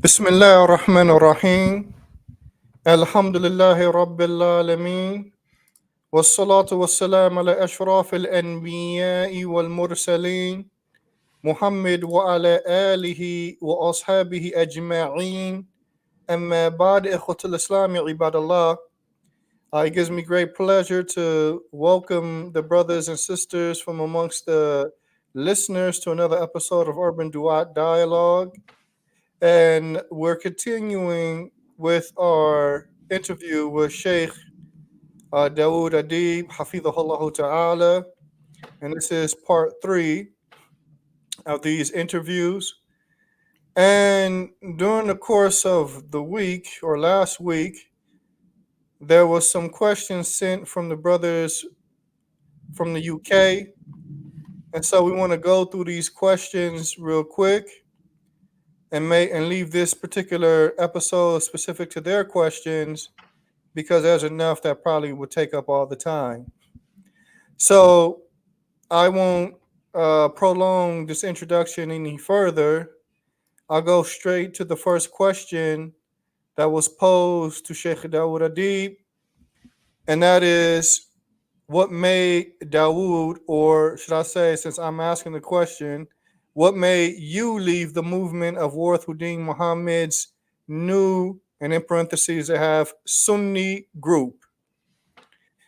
بسم الله الرحمن الرحيم الحمد لله رب العالمين والصلاة والسلام على أشرف الأنبياء والمرسلين محمد وعلى آله وأصحابه أجمعين أما بعد إخوة الإسلام عباد الله. It gives me great pleasure to welcome the brothers and sisters from amongst the listeners to another episode of Urban Duat Dialogue. And we're continuing with our interview with Sheikh Dawud Adib, Hafidhahullah Ta'ala. And this is part 3 of these interviews. And during the course of the week or last week, there was some questions sent from the brothers from the UK. And so we want to go through these questions real quick and leave this particular episode specific to their questions, because there's enough that probably would take up all the time. So I won't prolong this introduction any further. I'll go straight to the first question that was posed to Sheikh Dawud Adib, and that is, what made Dawood, or should I say, since I'm asking the question, what made you leave the movement of Warthuddin Muhammad's new, and in parentheses I have, Sunni group?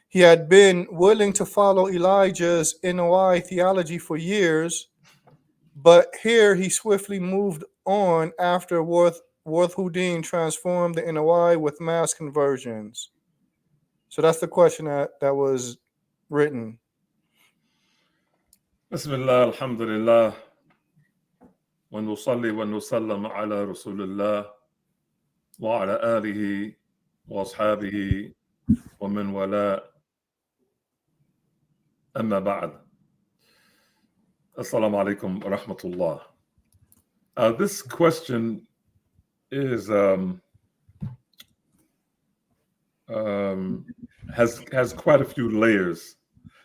He had been willing to follow Elijah's NOI theology for years, but here he swiftly moved on after Warthuddin transformed the NOI with mass conversions. So that's the question that was written. Bismillah, alhamdulillah, wa nusalli wa nusallam ala rasulillah wa ala alihi wa ashabihi wa man wala, amma ba'd. Assalamu alaikum wa rahmatullah. This question is has quite a few layers,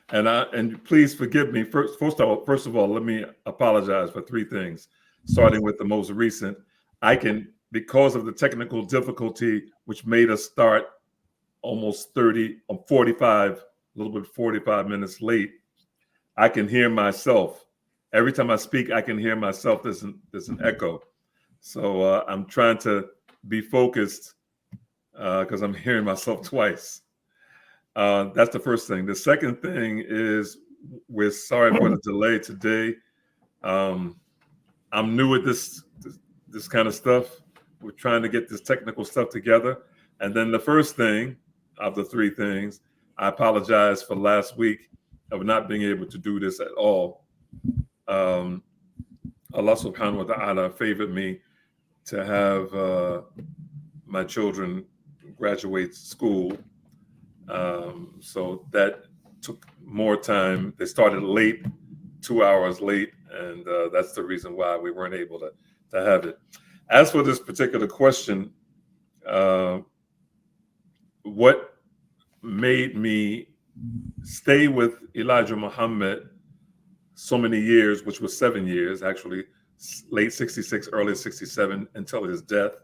and please forgive me. First of all, let me apologize for three things. Starting with the most recent, because of the technical difficulty, which made us start almost 45 minutes late. I can hear myself every time I speak. I can hear myself. There's an echo, so I'm trying to be focused because I'm hearing myself twice. That's the first thing. The second thing is, we're sorry for the delay today. I'm new at this kind of stuff. We're trying to get this technical stuff together. And then the first thing of the three things, I apologize for last week of not being able to do this at all. Allah subhanahu wa ta'ala favored me to have my children graduate school. So that took more time. They started late, 2 hours late, and that's the reason why we weren't able to have it. As for this particular question, what made me stay with Elijah Muhammad so many years, which was 7 years, actually, late 66, early 67, until his death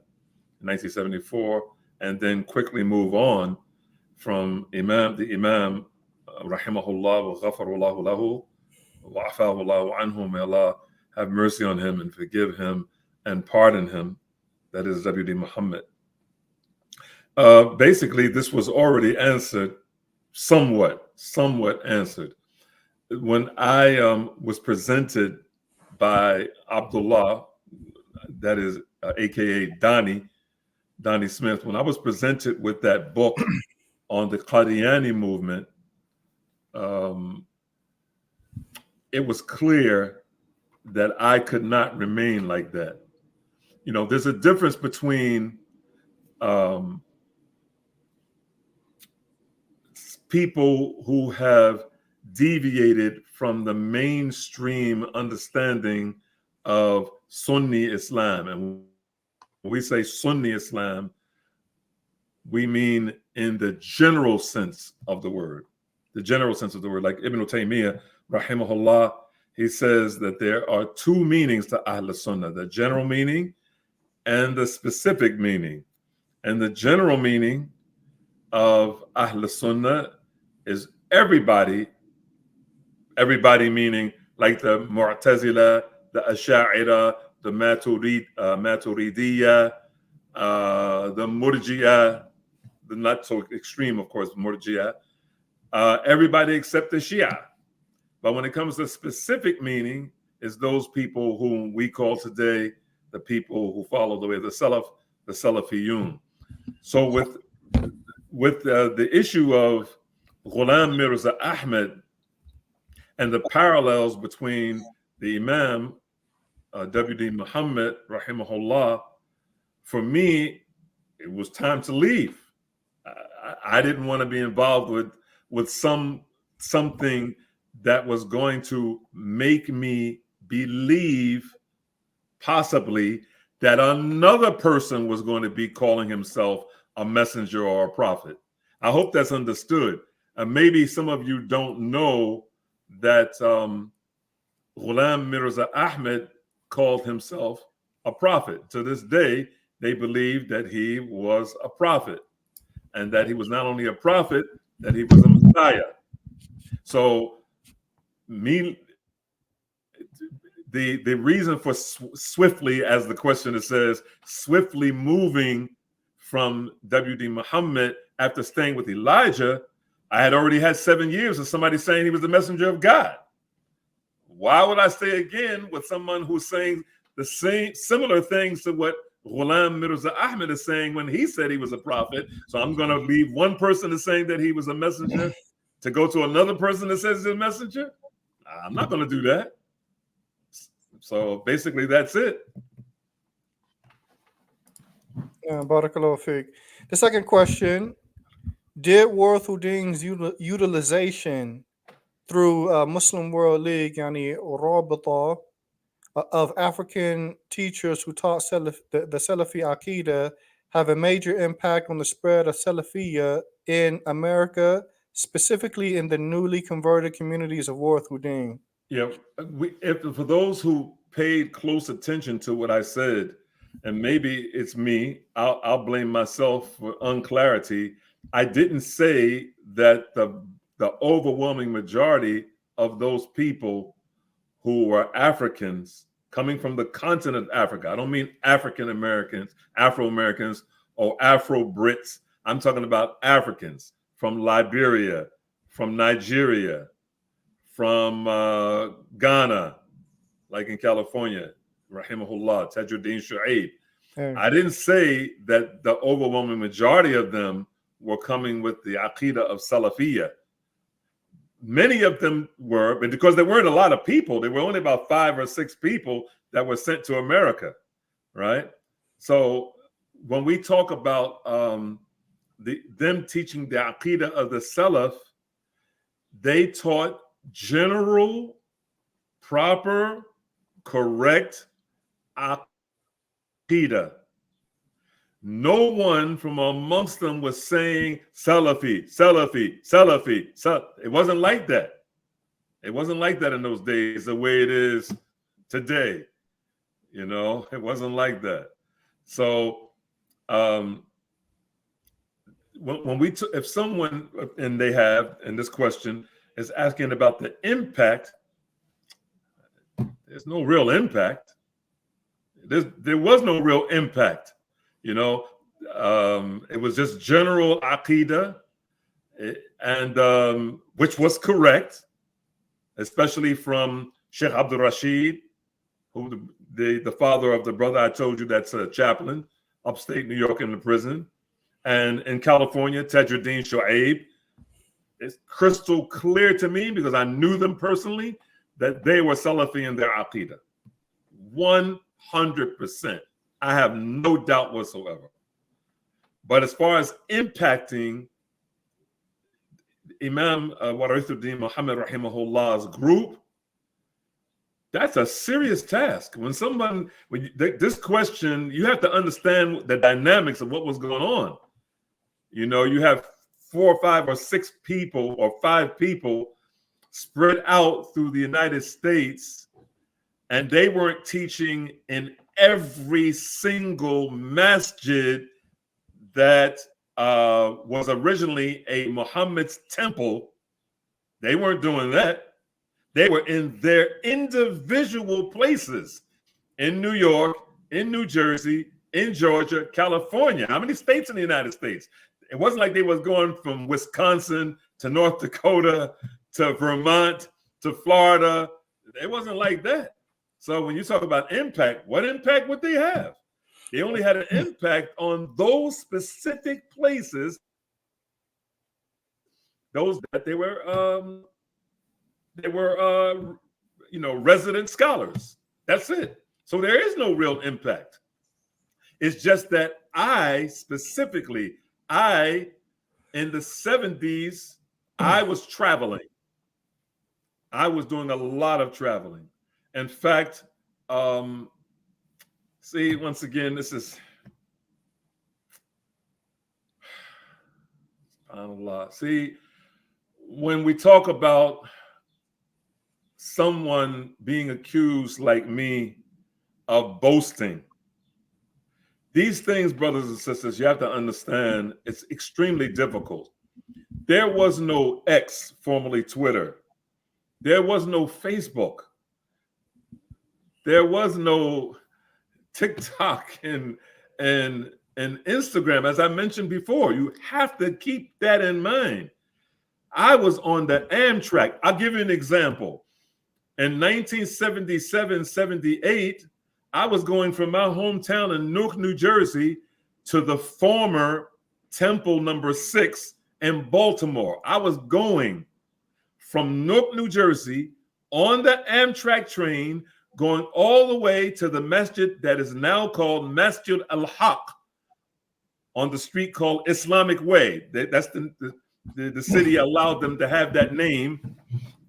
in 1974, and then quickly move on from the Imam, rahimahullah wa ghafarullahu lahu wa afahu Allahu anhu, may Allah have mercy on him and forgive him and pardon him. That is W.D. Muhammad. Basically, this was already answered, somewhat answered. When I was presented by Abdullah, that is AKA Donnie Smith, when I was presented with that book on the Qadiani movement, it was clear that I could not remain like that. You know, there's a difference between people who have deviated from the mainstream understanding of Sunni Islam. And when we say Sunni Islam, we mean in the general sense of the word. The general sense of the word, like Ibn Taymiyyah, rahimahullah, he says that there are two meanings to Ahl Sunnah: the general meaning and the specific meaning. And the general meaning of Ahl Sunnah is everybody, everybody meaning like the Mu'tazila, the Asha'ira, the Maturidiyya, the Murji'ah, the not so extreme, of course, Murji'ah, everybody except the Shia. But when it comes to specific meaning, is those people whom we call today the people who follow the way of the Salaf, the Salafiyun. So with the issue of Ghulam Mirza Ahmed and the parallels between the Imam W.D. Muhammad, rahimahullah, for me, it was time to leave. I didn't want to be involved with something that was going to make me believe possibly that another person was going to be calling himself a messenger or a prophet. I hope that's understood. And maybe some of you don't know that Ghulam Mirza Ahmed called himself a prophet. To this day, they believe that he was a prophet, and that he was not only a prophet, that he was a Messiah. So the reason for swiftly, as the questioner says, swiftly moving from W.D. Muhammad after staying with Elijah, I had already had 7 years of somebody saying he was the messenger of God. Why would I stay again with someone who's saying the same similar things to what Ghulam Mirza Ahmed is saying when he said he was a prophet? So I'm going to leave one person that's saying that he was a messenger to go to another person that says he's a messenger? I'm not going to do that. So basically, that's it. Barakallahu fiqh. The second question: did Worth Houdin's utilization through Muslim World League, yani Rabita, of African teachers who taught the Salafi Aqidah have a major impact on the spread of Salafiyya in America, specifically in the newly converted communities of Worth Houdin? Yeah, for those who paid close attention to what I said, and maybe it's me, I'll blame myself for unclarity. I didn't say that the overwhelming majority of those people who were Africans coming from the continent of Africa, I don't mean African Americans, Afro-Americans, or Afro-Brits. I'm talking about Africans from Liberia, from Nigeria, from Ghana, like in California, rahimahullah, Tajuddin Shu'aib. I didn't say that the overwhelming majority of them were coming with the Aqidah of Salafiyya. Many of them were, but because there weren't a lot of people, there were only about 5 or 6 people that were sent to America, right? So when we talk about them teaching the Aqidah of the Salaf, they taught general, proper, correct Aqidah. No one from amongst them was saying Salafi, Salafi, Salafi. It wasn't like that. It wasn't like that in those days, the way it is today. You know, it wasn't like that. So when we if someone, and they have, and this question is asking about the impact, there's no real impact. There was no real impact. You know, it was just general Aqidah, and which was correct, especially from Sheikh Abdul Rashid, who the father of the brother I told you that's a chaplain, upstate New York in the prison, and in California, Tajuddin Shu'aib. It's crystal clear to me, because I knew them personally, that they were Salafi in their Aqidah. 100%. I have no doubt whatsoever. But as far as impacting Imam Warithuddin Muhammad rahimahullah's group, that's a serious task. This question, you have to understand the dynamics of what was going on. You know, you have 4 or 5 or 6 people or 5 people spread out through the United States, and they weren't teaching in every single masjid that was originally a Muhammad's temple. They weren't doing that. They were in their individual places in New York, in New Jersey, in Georgia, California. How many states in the United States? It wasn't like they was going from Wisconsin to North Dakota to Vermont to Florida. It wasn't like that. So when you talk about impact, what impact would they have? They only had an impact on those specific places, those that they were resident scholars. That's it. So there is no real impact. It's just that in the 70s, I was traveling. I was doing a lot of traveling. In fact, see, once again, this is subhanAllah. See, when we talk about someone being accused like me of boasting, these things, brothers and sisters, you have to understand, it's extremely difficult. There was no X, formerly Twitter. There was no Facebook. There was no TikTok and Instagram. As I mentioned before, you have to keep that in mind. I was on the Amtrak. I'll give you an example. In 1977-78, I was going from my hometown in Newark, New Jersey, to the former Temple number 6 in Baltimore. I was going from Newark, New Jersey, on the Amtrak train, going all the way to the masjid that is now called Masjid al-Haq, on the street called Islamic Way. That's the city allowed them to have that name,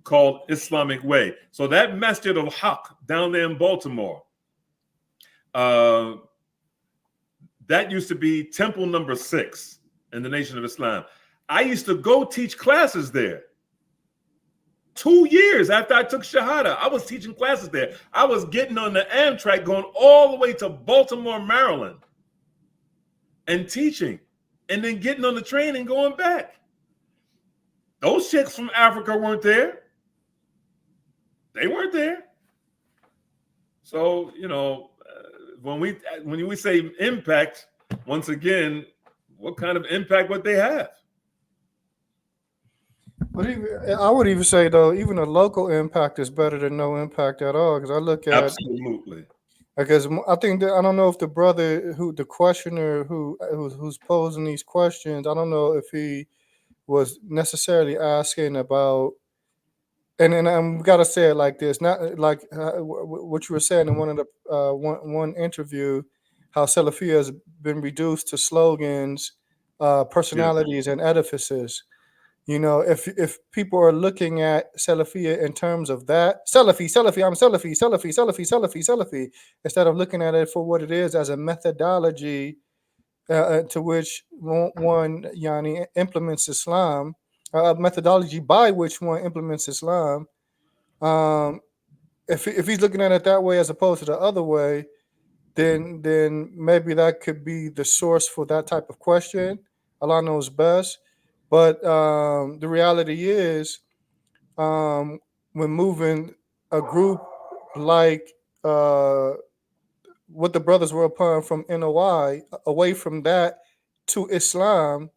called Islamic Way. So that Masjid al-Haq down there in Baltimore, that used to be Temple number 6 in the Nation of Islam. I used to go teach classes there. 2 years after I took Shahada, I was teaching classes there. I was getting on the Amtrak going all the way to Baltimore, Maryland, and teaching, and then getting on the train and going back. Those chicks from Africa weren't there. They weren't there. So, when we say impact, once again, what kind of impact would they have? But I would even say, though, even a local impact is better than no impact at all. Because I look at absolutely. Because I think that, I don't know if the brother the questioner who's posing these questions, I don't know if he was necessarily asking about, and I'm gotta say it like this, not like what you were saying in one of the one interview, how Salafiyya has been reduced to slogans, personalities, and edifices. If people are looking at Salafiyya in terms of that, Salafi, I'm Salafi, instead of looking at it for what it is, as a methodology to which one implements Islam, a methodology by which one implements Islam. If he's looking at it that way as opposed to the other way, then maybe that could be the source for that type of question. Allah knows best. But the reality is, when moving a group like what the brothers were upon from NOI, away from that to Islam,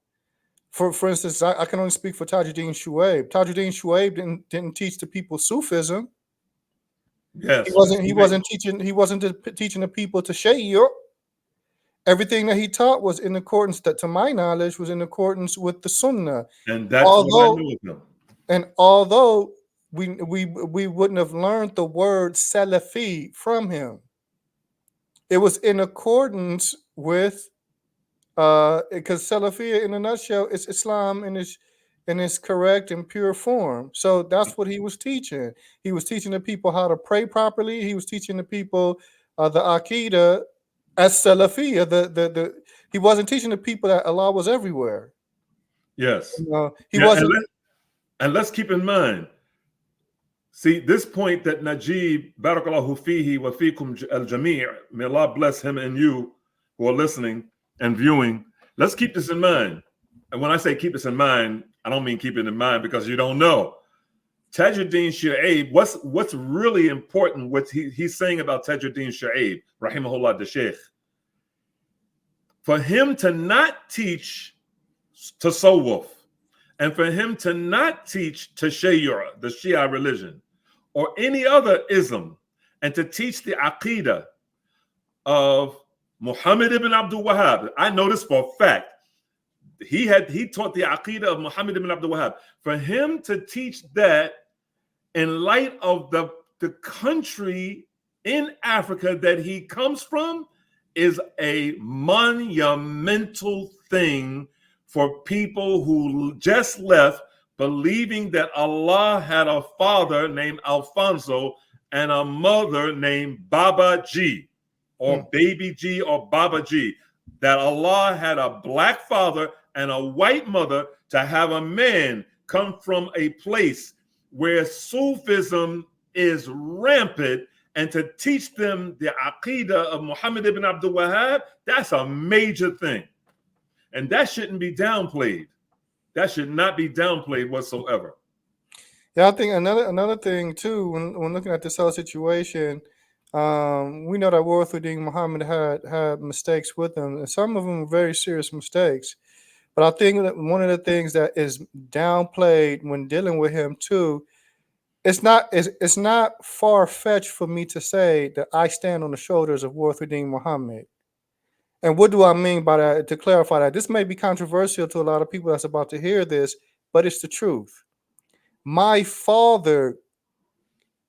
for instance, I can only speak for Tajuddin Shuaib. Tajuddin Shuaib didn't teach the people Sufism. Yes, he wasn't teaching the people to Shayya. Everything that he taught was in accordance, that to my knowledge was in accordance with the Sunnah. And that's what I knew of him. And although we wouldn't have learned the word Salafi from him, it was in accordance with because Salafiyya in a nutshell is Islam in its correct and pure form. So that's what he was teaching. He was teaching the people how to pray properly. He was teaching the people the Aqidah as Salafiyya. He wasn't teaching the people that Allah was everywhere. Yes. He wasn't. And let's keep in mind, See, this point that Najib, Barakallahu fihi wa fikum al-jami', may Allah bless him and you who are listening and viewing. Let's keep this in mind. And when I say keep this in mind, I don't mean keep it in mind because you don't know. Tajuddin Shu'aib, what's really important, what he's saying about Tajuddin Shu'aib, rahimahullah, the Sheikh, for him to not teach tasawwuf, and for him to not teach tashayyur, the Shia religion, or any other ism, and to teach the aqidah of Muhammad ibn Abdul Wahhab. I know this for a fact. He taught the aqidah of Muhammad ibn Abdul Wahhab. For him to teach that in light of the country in Africa that he comes from is a monumental thing for people who just left believing that Allah had a father named Alfonso and a mother named Baba G, or Baby G, or Baba G, that Allah had a black father and a white mother, to have a man come from a place where Sufism is rampant and to teach them the aqidah of Muhammad ibn Abdul Wahhab, that's a major thing. And that shouldn't be downplayed. That should not be downplayed whatsoever. Yeah, I think another thing too, when looking at this whole situation, we know that Warthuddin Muhammad had mistakes with him, and some of them were very serious mistakes. But I think that one of the things that is downplayed when dealing with him too, it's not far-fetched for me to say that I stand on the shoulders of Warthuddin Muhammad. And what do I mean by that? To clarify that, this may be controversial to a lot of people that's about to hear this, but it's the truth. My father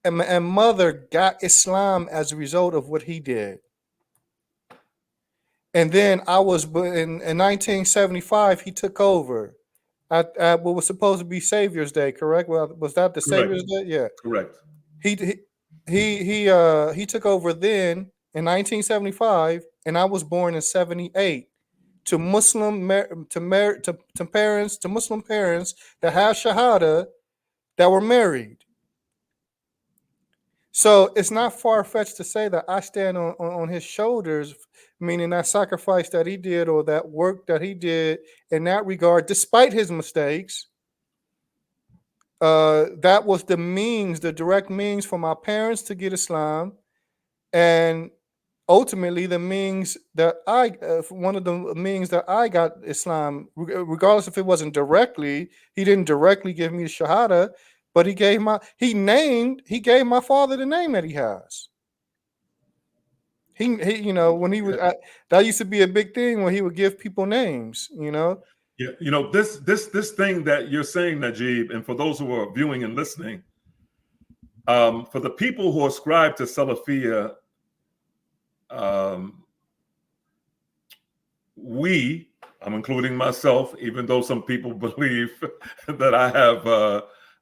and mother got Islam as a result of what he did. And then I was in 1975, he took over at what was supposed to be Savior's Day, correct? Well, was that the Savior's Day? Yeah. Correct. He took over then in 1975, and I was born in 78 to Muslim parents that have shahada that were married. So it's not far-fetched to say that I stand on his shoulders, meaning that sacrifice that he did or that work that he did in that regard, despite his mistakes. That was the direct means for my parents to get Islam, and ultimately the means that one of the means that I got Islam, regardless if it wasn't directly, he didn't directly give me the Shahada, but he gave my father the name that he has. He when he was that used to be a big thing when he would give people names, Yeah, this thing that you're saying, Najib, and for those who are viewing and listening, for the people who ascribe to Salafiyya, I'm including myself, even though some people believe that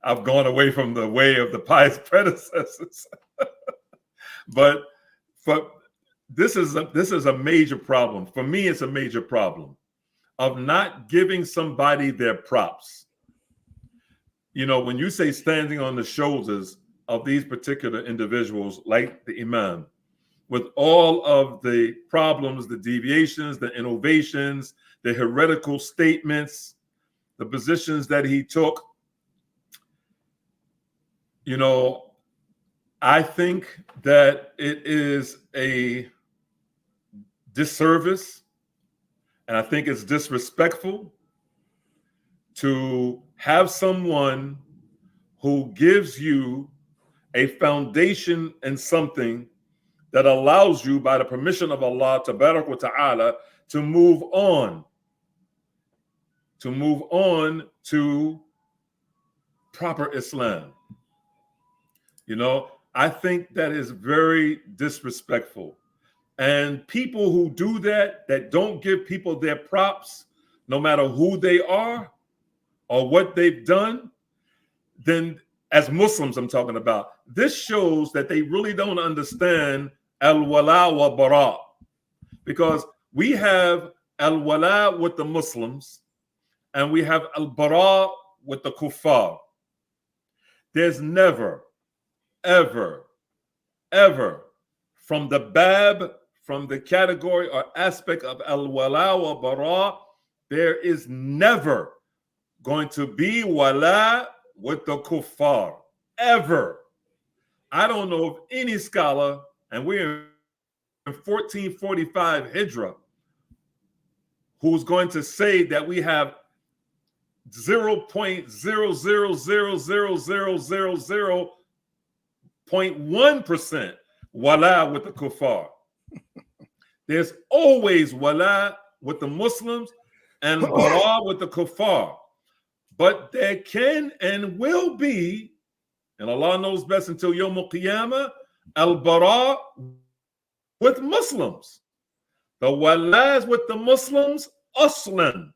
I've gone away from the way of the pious predecessors. but this is a major problem. For me, it's a major problem of not giving somebody their props. When you say standing on the shoulders of these particular individuals, like the Imam, with all of the problems, the deviations, the innovations, the heretical statements, the positions that he took, I think that it is a disservice, and I think it's disrespectful to have someone who gives you a foundation and something that allows you, by the permission of Allah Tabarak wa Ta'ala, to move on to proper Islam. I think that is very disrespectful. And people who do that don't give people their props, no matter who they are or what they've done, then as Muslims I'm talking about, this shows that they really don't understand al-wala wa bara. Because we have al-wala with the Muslims and we have al-bara with the kuffar. There's never ever, ever, from the bab, from the category or aspect of al-wala wa bara, there is never going to be wala with the kuffar, ever. I don't know of any scholar, and we're in 1445 Hijra, who's going to say that we have 0.000000.1% wala with the kuffar. There's always wala with the Muslims and bara with the kuffar. But there can and will be, and Allah knows best until Yawm al-Qiyamah, al-bara with Muslims. The wala is with the Muslims, aslan.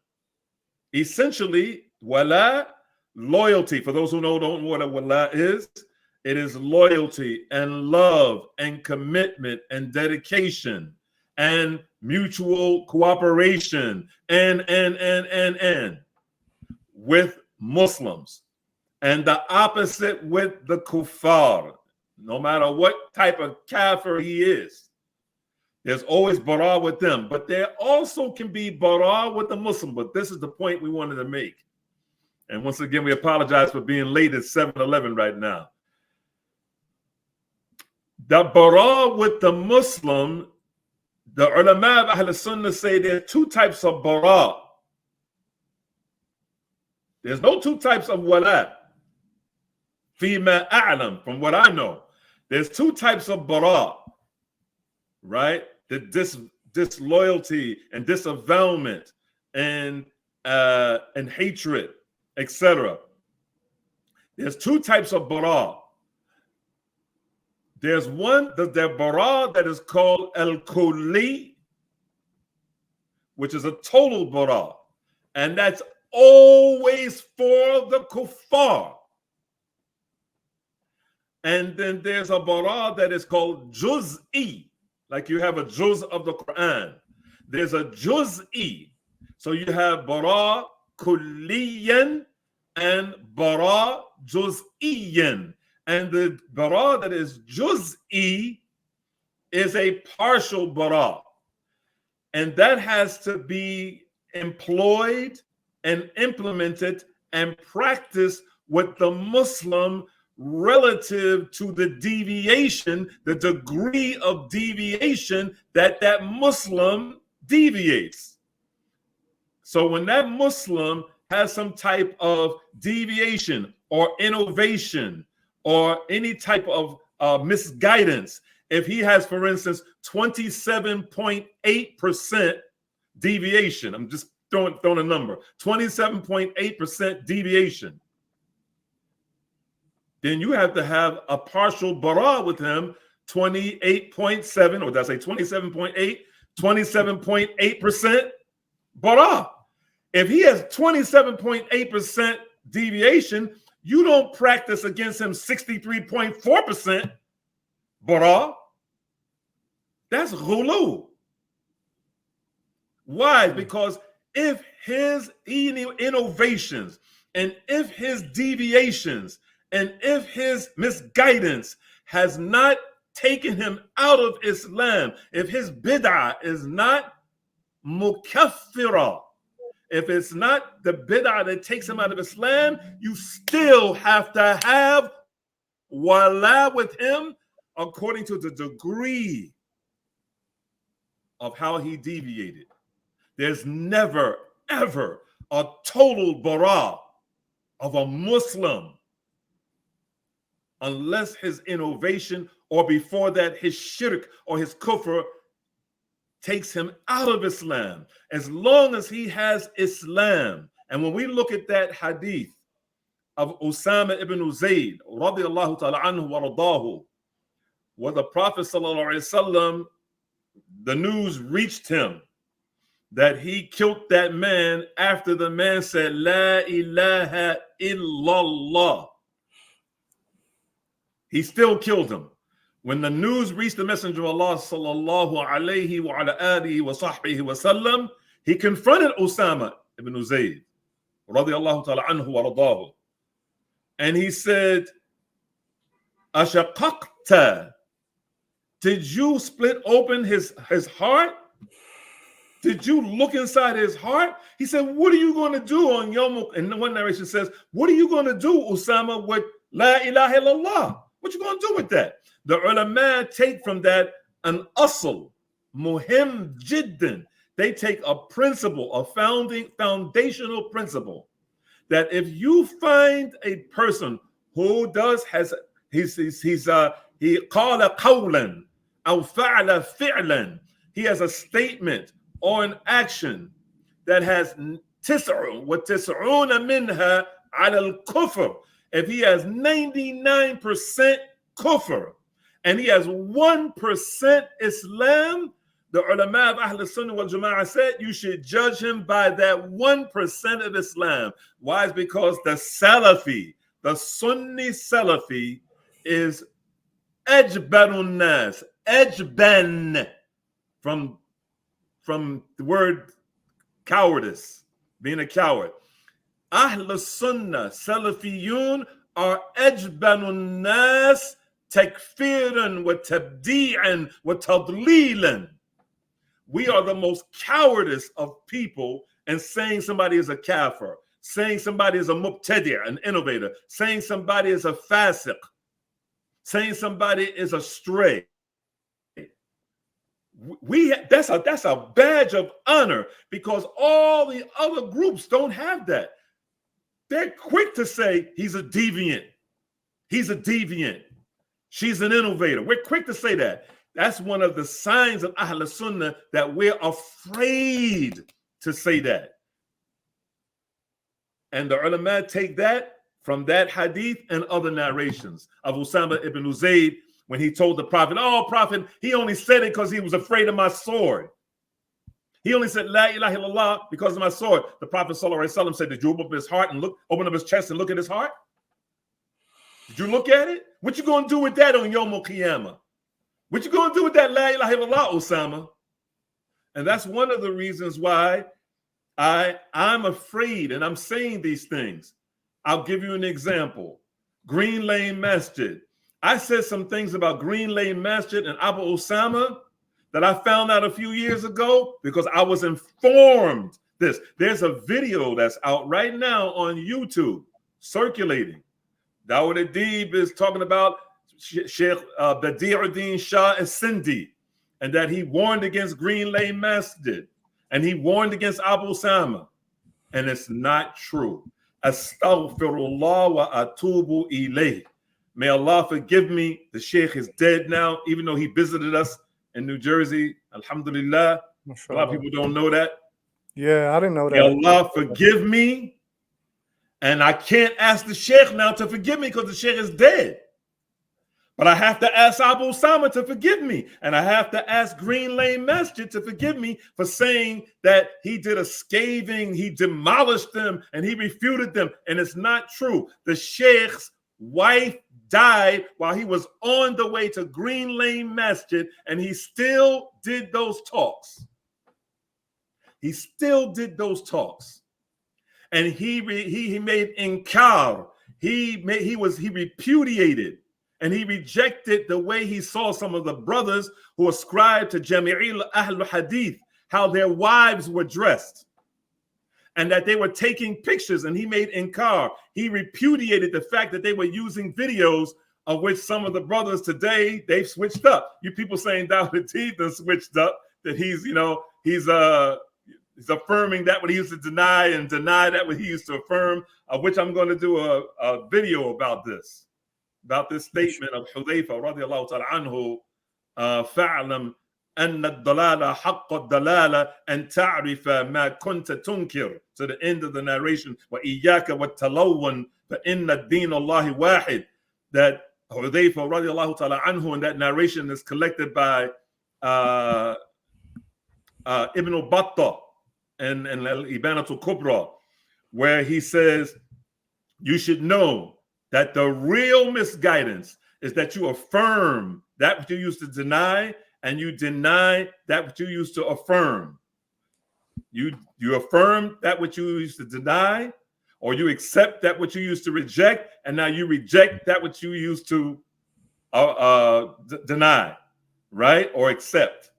Essentially, wala, loyalty. For those who don't know what a wala is, it is loyalty and love and commitment and dedication and mutual cooperation and with Muslims. And the opposite with the kuffar. No matter what type of kafir he is, there's always bara with them. But there also can be bara with the Muslim. But this is the point we wanted to make. And once again, we apologize for being late at 7-Eleven right now. The bara with the Muslim, the ulama of Ahl Sunnah say there are two types of bara. There's no two types of wala. Fima a'lam, from what I know. There's two types of bara, right? The disloyalty and disavowalment and hatred, etc. There's two types of bara. There's one, the bara that is called al-kulli, which is a total bara, and that's always for the kuffar. And then there's a bara that is called juz'i, like you have a juz of the Quran. There's a juz'i. So you have bara kulliyan and bara juz'iyan. And the bara that is juz'i is a partial bara. And that has to be employed and implemented and practiced with the Muslim relative to the deviation, the degree of deviation that that Muslim deviates. So when that Muslim has some type of deviation or innovation or any type of misguidance, if he has, for instance, 27.8% deviation, I'm just throwing a number, 27.8% deviation, then you have to have a partial bara with him, 28.7, or did I say 27.8? 27.8% bara. If he has 27.8% deviation, you don't practice against him 63.4% bara. That's ghulu. Why? Because if his innovations and if his deviations and if his misguidance has not taken him out of Islam, if his bid'ah is not mukaffira, if it's not the bid'ah that takes him out of Islam, you still have to have wala with him according to the degree of how he deviated. There's never, ever a total bara of a Muslim unless his innovation or before that his shirk or his kufr takes him out of Islam. As long as he has Islam. And when we look at that hadith of Usama ibn Zayd radiyallahu ta'ala anhu wa radahu, where the Prophet sallallahu alaihi wasallam, the news reached him that he killed that man after the man said La ilaha illallah. He still killed him. When the news reached the Messenger of Allah sallallahu alayhi wa ala alihi wa sahbihi wa sallam, he confronted Usama ibn Zayd radiyallahu ta'ala anhu wa radahu. And he said, Ashaqaqta. Did you split open his heart? Did you look inside his heart? He said, what are you going to do on Yom? And one narration says, what are you going to do, Usama, with La ilaha illallah? What you going to do with that? The ulama take from that an asl, muhim jiddan. They take a principle, a foundational principle, that if you find a person who he qala qawlan aw fa'ala fi'lan, he has a statement or an action that has tis'un wa tis'una minha ala al-kufr. If he has 99% kufr and he has 1% Islam, the ulama of Ahl Sunnah wal Jama'ah said you should judge him by that 1% of Islam. Why? It's because the Salafi, the Sunni Salafi, is ajbanun nas, ajban, from the word cowardice, being a coward. Ahl Sunnah Salafiyun are ajbanun nas takfiran wa tabdi'an wa tadlilan. We are the most cowardice of people, and saying somebody is a kafir, saying somebody is a mubtadi', an innovator, saying somebody is a fasiq, saying somebody is a stray. That's a badge of honor, because all the other groups don't have that. They're quick to say he's a deviant. He's a deviant. She's an innovator. We're quick to say that. That's one of the signs of Ahl Sunnah, that we're afraid to say that. And the ulama take that from that hadith and other narrations of Usama ibn Zayd, when he told the Prophet, oh, Prophet, he only said it because he was afraid of my sword. He only said La ilaha illallah because of my sword. The Prophet ﷺ said, did you open up his heart and open up his chest and look at his heart? Did you look at it? What you going to do with that on Yawm al-Qiyamah? What you going to do with that La ilaha illallah, Osama? And that's one of the reasons why I'm afraid, and I'm saying these things. I'll give you an example. Green Lane Masjid. I said some things about Green Lane Masjid and Abu Osama that I found out a few years ago because I was informed this. There's a video that's out right now on YouTube circulating. Dawud Adib is talking about Sheikh Badi'uddin Shah as-Sindi, and that he warned against Green Lane Masjid, and he warned against Abu Osama, and it's not true. Astaghfirullah wa atubu ilayh. May Allah forgive me. The Sheikh is dead now, even though he visited us in New Jersey. Alhamdulillah. A lot of people don't know that. Yeah, I didn't know that. May Allah forgive me. And I can't ask the Sheikh now to forgive me because the Sheikh is dead. But I have to ask Abu Osama to forgive me. And I have to ask Green Lane Masjid to forgive me for saying that he did a scathing, he demolished them, and he refuted them. And it's not true. The Sheikh's wife died while he was on the way to Green Lane Masjid, and he still did those talks. He still did those talks. And he made inkar. He repudiated. And he rejected the way he saw some of the brothers who ascribed to Jami'il Ahlul Hadith, how their wives were dressed and that they were taking pictures, and he made inkar. He repudiated the fact that they were using videos of which some of the brothers today, they've switched up. You people saying Dawud Adib has switched up, that he's affirming that what he used to deny and deny that what he used to affirm, of which I'm going to do a video about this statement of Hudayfa radiallahu ta'ala anhu, fa'lam anna ad-dalala haqqa ad-dalala an ta'rifa ma kunta tunkir, to the end of the narration, wa iyyaka wa talawwan fa inna ad-din Allahi wahid, that Hudayfa radiallahu ta'ala anhu, and that narration is collected by Ibn Battah and Al-Ibanatul Kubra, where he says, you should know that the real misguidance is that you affirm that which you used to deny, and you deny that which you used to affirm. You affirm that which you used to deny, or you accept that which you used to reject, and now you reject that which you used to deny, right, or accept,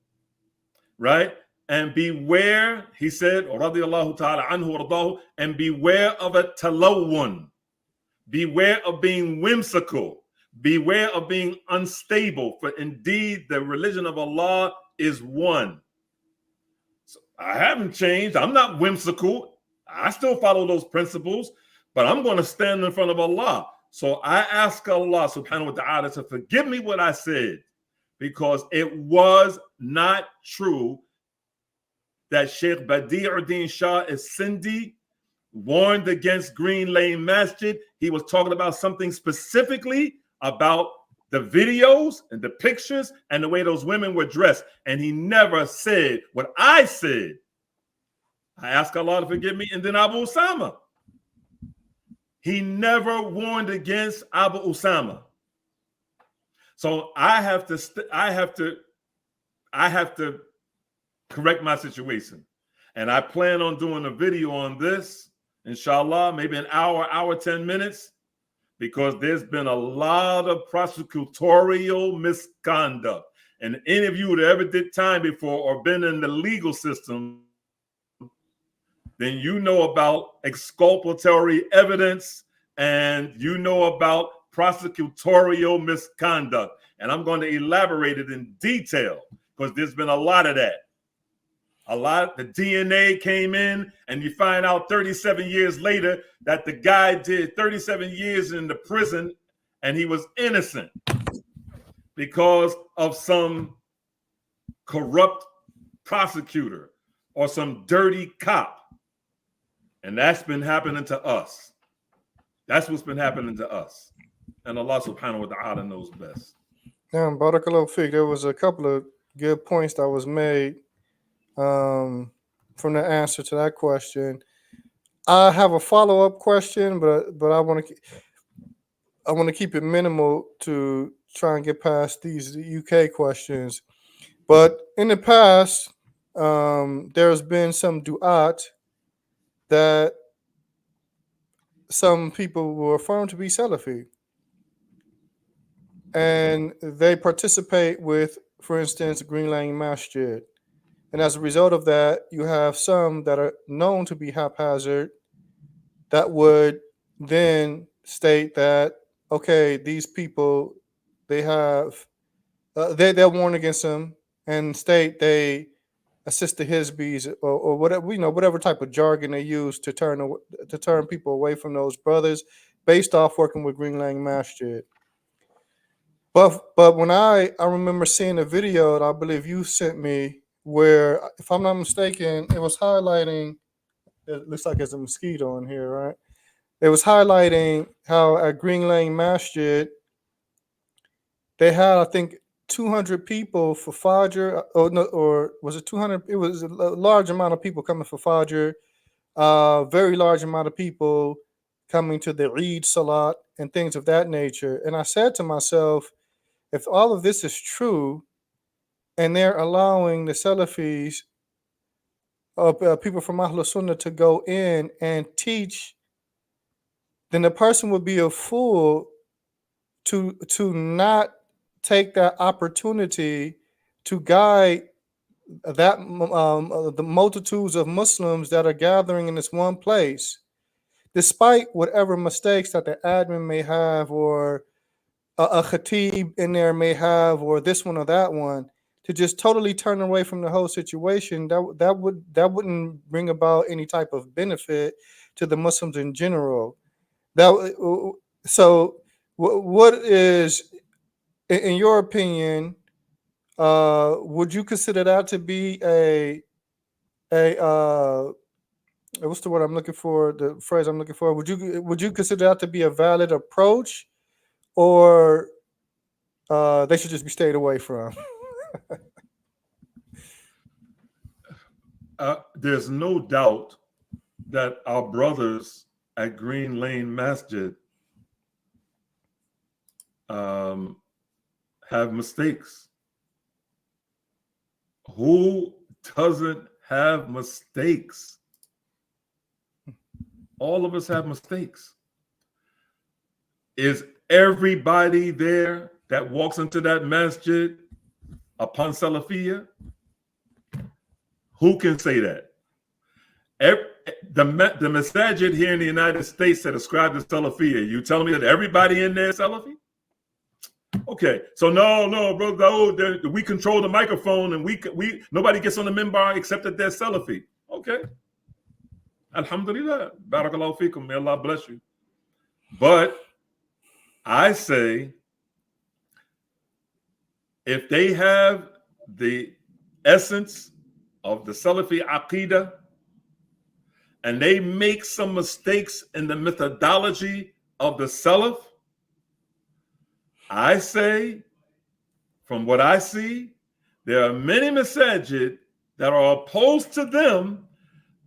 right? And beware, he said, radiyallahu ta'ala anhu wardahu, and beware of a talawun. Beware of being whimsical. Beware of being unstable. For indeed, the religion of Allah is one. So I haven't changed. I'm not whimsical. I still follow those principles, but I'm going to stand in front of Allah. So I ask Allah subhanahu wa ta'ala to forgive me what I said, because it was not true that Sheikh Badi'uddin Shah Sindhi warned against Green Lane Masjid. He was talking about something specifically about the videos and the pictures and the way those women were dressed. And he never said what I said. I ask Allah to forgive me. And then Abu Usama. He never warned against Abu Usama. So I have to correct my situation. And I plan on doing a video on this, inshallah, maybe an hour, 10 minutes, because there's been a lot of prosecutorial misconduct. And any of you that ever did time before or been in the legal system, then you know about exculpatory evidence and you know about prosecutorial misconduct. And I'm going to elaborate it in detail because there's been a lot of that. The DNA came in, and you find out 37 years later that the guy did 37 years in the prison and he was innocent because of some corrupt prosecutor or some dirty cop. And that's been happening to us. That's what's been happening to us. And Allah subhanahu wa ta'ala knows best. Now, Barakallahu Fiqh, there was a couple of good points that was made from the answer to that question. I have a follow-up question, but I want to keep it minimal to try and get past these UK questions. But in the past, there's been some du'at that some people were affirmed to be Salafi. And they participate with, for instance, Green Lane Masjid. And as a result of that, you have some that are known to be haphazard that would then state that, okay, these people, they have, they'll warn against them and state they assist the Hizbis or whatever, whatever type of jargon they use to turn people away from those brothers based off working with Green Lane Masjid. But when I remember seeing a video that I believe you sent me where, if I'm not mistaken, it was highlighting, it looks like there's a mosquito in here, right? It was highlighting how at Green Lane Masjid, they had, I think, 200 people for Fajr, or was it 200? It was a large amount of people coming for Fajr, very large amount of people coming to the Eid Salat and things of that nature. And I said to myself, if all of this is true, and they're allowing the Salafis, people from Ahlul Sunnah, to go in and teach, then the person would be a fool to not take that opportunity to guide that the multitudes of Muslims that are gathering in this one place, despite whatever mistakes that the admin may have, or a khatib in there may have, or this one or that one, to just totally turn away from the whole situation. That wouldn't bring about any type of benefit to the Muslims in general. So what is, in your opinion, would you consider that to be a what's the word I'm looking for? The phrase I'm looking for. Would you consider that to be a valid approach, or they should just be stayed away from? There's no doubt that our brothers at Green Lane Masjid have mistakes. Who doesn't have mistakes? All of us have mistakes. Is everybody there that walks into that masjid upon Salafiyya? Who can say that? The masajid here in the United States that ascribe to Salafiyya, you telling me that everybody in there is Salafi? Okay, so no, bro, Dawud, we control the microphone and we nobody gets on the minbar except that they're Salafi. Okay, Alhamdulillah, Barakallahu feekum, may Allah bless you. But I say, if they have the essence of the Salafi Aqidah and they make some mistakes in the methodology of the Salaf, I say, from what I see, there are many masajid that are opposed to them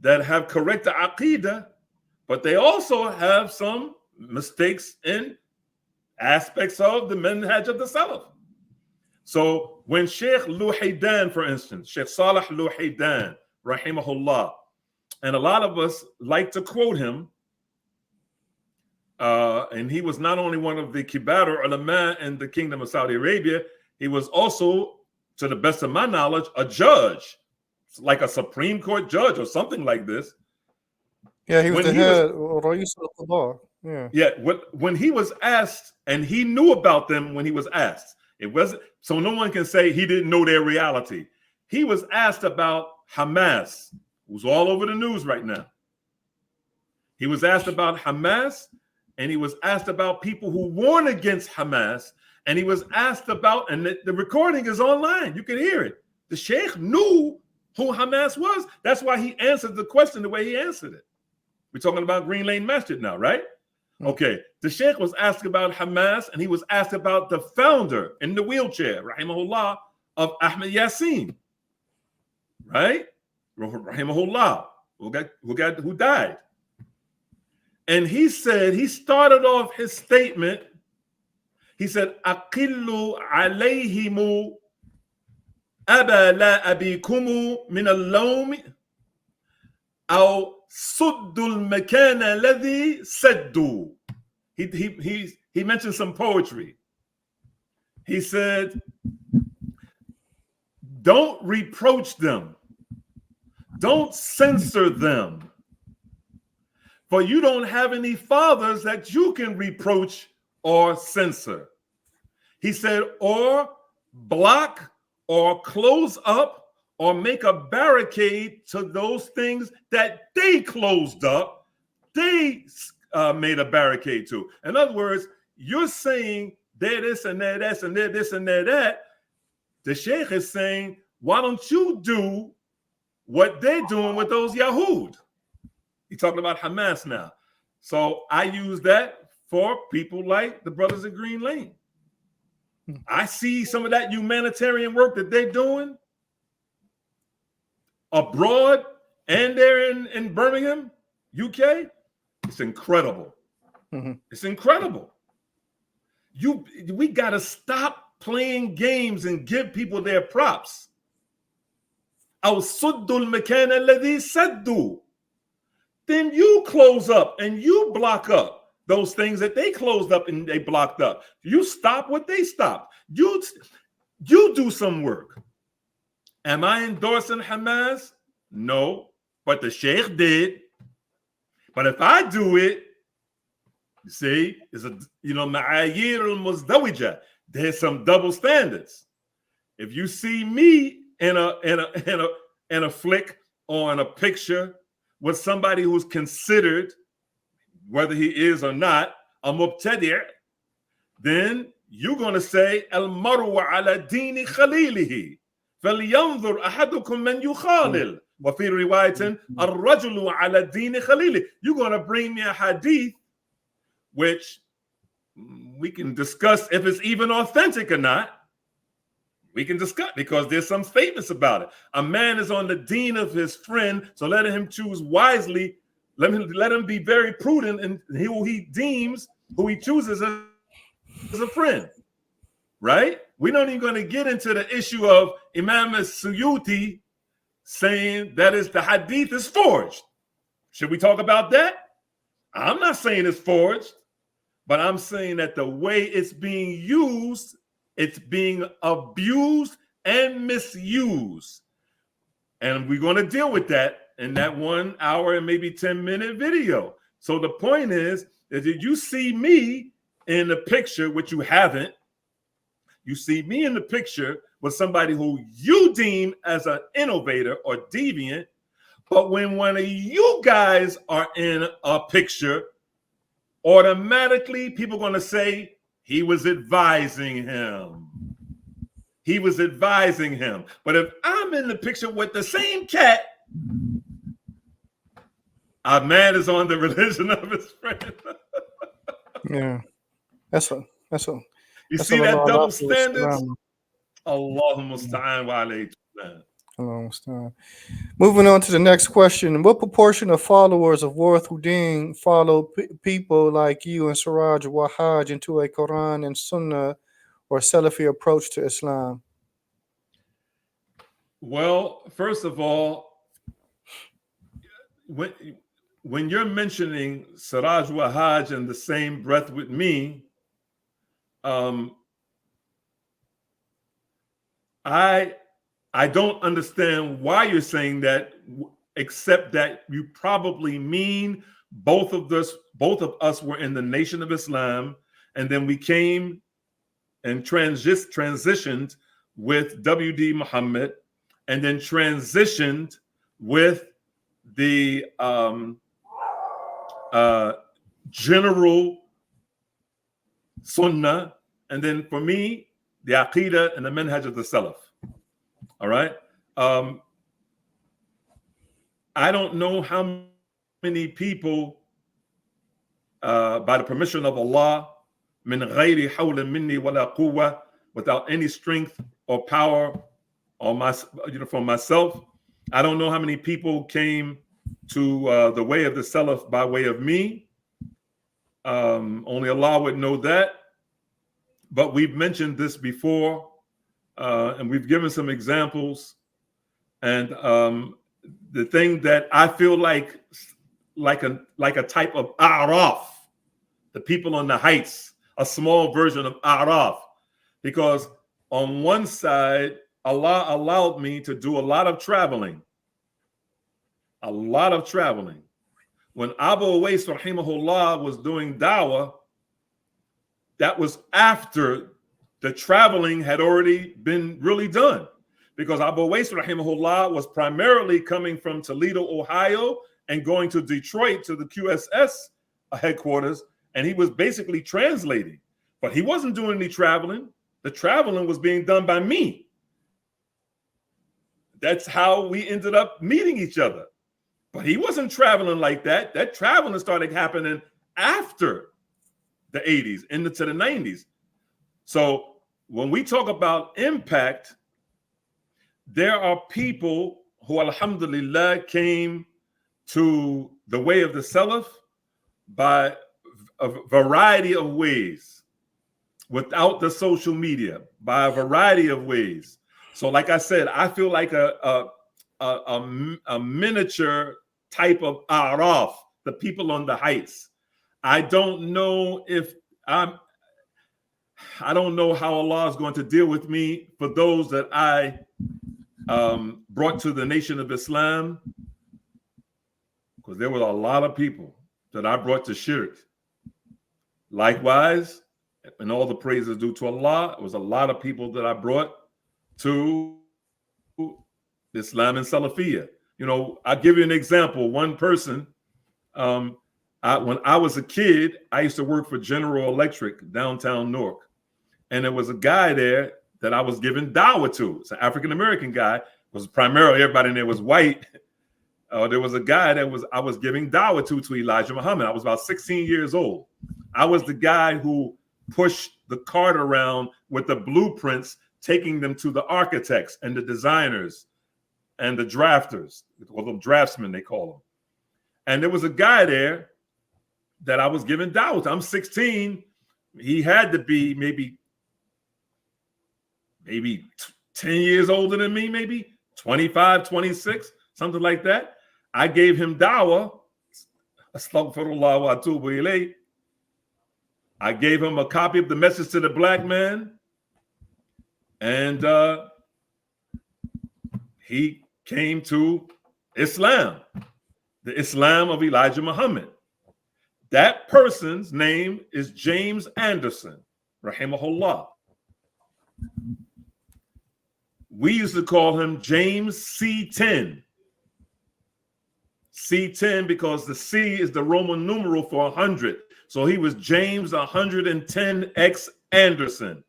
that have correct Aqidah, but they also have some mistakes in aspects of the manhaj of the Salaf. So when Sheikh Luhaydan, for instance, Sheikh Salih Luhaydan, rahimahullah, and a lot of us like to quote him, and he was not only one of the kibar ulama in the Kingdom of Saudi Arabia, he was also, to the best of my knowledge, a judge, like a Supreme Court judge or something like this. Yeah, he was the head, Rais al-Qada. Yeah, when he was asked, and he knew about them when he was asked. It wasn't, so no one can say he didn't know their reality. He was asked about Hamas, who's all over the news right now. He was asked about Hamas, and he was asked about people who warn against Hamas, and he was asked about, and the recording is online, you can hear it. The Sheikh knew who Hamas was. That's why he answered the question the way he answered it. We're talking about Green Lane Masjid now, right? Okay, the Sheikh was asked about Hamas, and he was asked about the founder in the wheelchair, rahimahullah, of Ahmed Yassin, right? Rahimahullah, who died. And he said, he started off his statement, he said, Aqillu alayhimu aba la abikumu min al-lawmi aw suddul makana alladhi saddu. He mentioned some poetry. He said, don't reproach them. Don't censor them. For you don't have any fathers that you can reproach or censor. He said, or block or close up or make a barricade to those things that they closed up, they made a barricade to. In other words, you're saying they're this and they're this and they're this and they're that. The Sheikh is saying, why don't you do what they're doing with those Yahud? He's talking about Hamas now. So I use that for people like the brothers in Green Lane. I see some of that humanitarian work that they're doing abroad, and they're in Birmingham, UK. It's incredible. It's incredible. We got to stop playing games and give people their props. أو صدوا المكان الذي سدوا. Then you close up and you block up those things that they closed up and they blocked up. You stop what they stopped. You do some work. Am I endorsing Hamas? No, but the Sheikh did. But if I do it, you see, it's a ma'ayir al-muzdawija. There's some double standards. If you see me in a flick or in a picture with somebody who's considered, whether he is or not, a mubtadi', then you're going to say al-maru ala dini khalilihi falyanzur ahadukum man yukhalil wa fi riwayatin ar-rajulu ala dini khalili. You're going to bring me a hadith which we can discuss if it's even authentic or not. We can discuss because there's some statements about it. A man is on the deen of his friend, so let him choose wisely. Let him be very prudent in who he deems, who he chooses as a friend, right? We're not even going to get into the issue of Imam Suyuti saying that the hadith is forged. Should we talk about that? I'm not saying it's forged, but I'm saying that the way it's being used It's being abused and misused. And we're going to deal with that in that 1 hour and maybe 10-minute video. So the point is that if you see me in the picture, which you haven't, you see me in the picture with somebody who you deem as an innovator or deviant, but when one of you guys are in a picture, automatically people are going to say he was advising him. He was advising him. But if I'm in the picture with the same cat, our man is on the religion of his friend. Yeah, that's a You that's see what that Allah double does. standards? Allahumma musta'an wa alayhi salam. Allah understand. Moving on to the next question. What proportion of followers of Warith Houdin follow people like you and Siraj Wahaj into a Quran and Sunnah or Salafi approach to Islam? Well, first of all, when you're mentioning Siraj Wahaj in the same breath with me, I don't understand why you're saying that, except that you probably mean both of us were in the Nation of Islam, and then we came and transitioned with W.D. Muhammad, and then transitioned with the general Sunnah, and then for me, the Aqidah and the Manhaj of the Salaf. All right. I don't know how many people, by the permission of Allah, min ghayri hawla minni wala quwwa, without any strength or power on from myself. I don't know how many people came to the way of the Salaf by way of me. Only Allah would know that. But we've mentioned this before, and we've given some examples. And the thing that I feel like a type of A'raf, the people on the heights, a small version of A'raf, because on one side, Allah allowed me to do a lot of traveling. When Abu Uwais rahimahullah was doing Dawa, that was after the traveling had already been really done, because Abu Uwais rahimahullah was primarily coming from Toledo, Ohio, and going to Detroit to the QSS headquarters, and he was basically translating. But he wasn't doing any traveling. The traveling was being done by me. That's how we ended up meeting each other. But he wasn't traveling like that. That traveling started happening after the 80s into the 90s. So when we talk about impact, there are people who, alhamdulillah, came to the way of the Salaf by a variety of ways, without the social media, by a variety of ways. So like I said, I feel like a miniature type of Araf, the people on the heights. I don't know I don't know how Allah is going to deal with me for those that I brought to the Nation of Islam, because there were a lot of people that I brought to shirk. Likewise, and all the praise is due to Allah, it was a lot of people that I brought to Islam and Salafiyah. You know, I'll give you an example. One person, when I was a kid, I used to work for General Electric downtown Newark. And there was a guy there that I was giving Dawa to. It's an African-American guy. Was primarily, everybody in there was white. There was a guy that I was giving Dawa to Elijah Muhammad. I was about 16 years old. I was the guy who pushed the cart around with the blueprints, taking them to the architects and the designers and the drafters, or the draftsmen, they call them. And there was a guy there that I was giving Dawud. I'm 16. He had to be maybe 10 years older than me, maybe 25, 26, something like that. I gave him Dawa. Astaghfirullah wa atubu ilayh. I gave him a copy of the Message to the Black Man. and he came to Islam, the Islam of Elijah Muhammad. That person's name is James Anderson, rahimahullah. We used to call him James C10. C10 because the C is the Roman numeral for 100. So he was James 110X Anderson.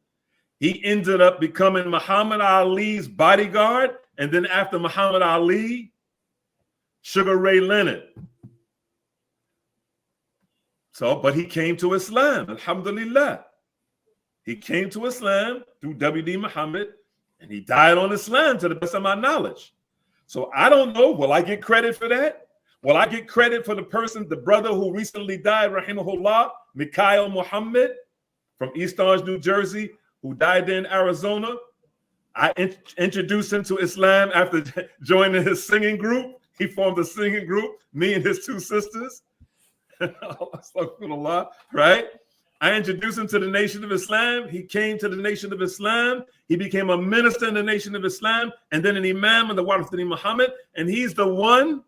He ended up becoming Muhammad Ali's bodyguard. And then after Muhammad Ali, Sugar Ray Leonard. So, but he came to Islam, alhamdulillah. He came to Islam through W.D. Muhammad, and he died on Islam to the best of my knowledge. So I don't know, will I get credit for that? Will I get credit for the brother who recently died, rahimahullah, Mikhail Muhammad from East Orange, New Jersey, who died in Arizona? I introduced him to Islam after joining his singing group. He formed a singing group, me and his two sisters. Right? I introduced him to the Nation of Islam. He came to the Nation of Islam. He became a minister in the Nation of Islam, and then an imam in the Warathat Muhammad. And he's the one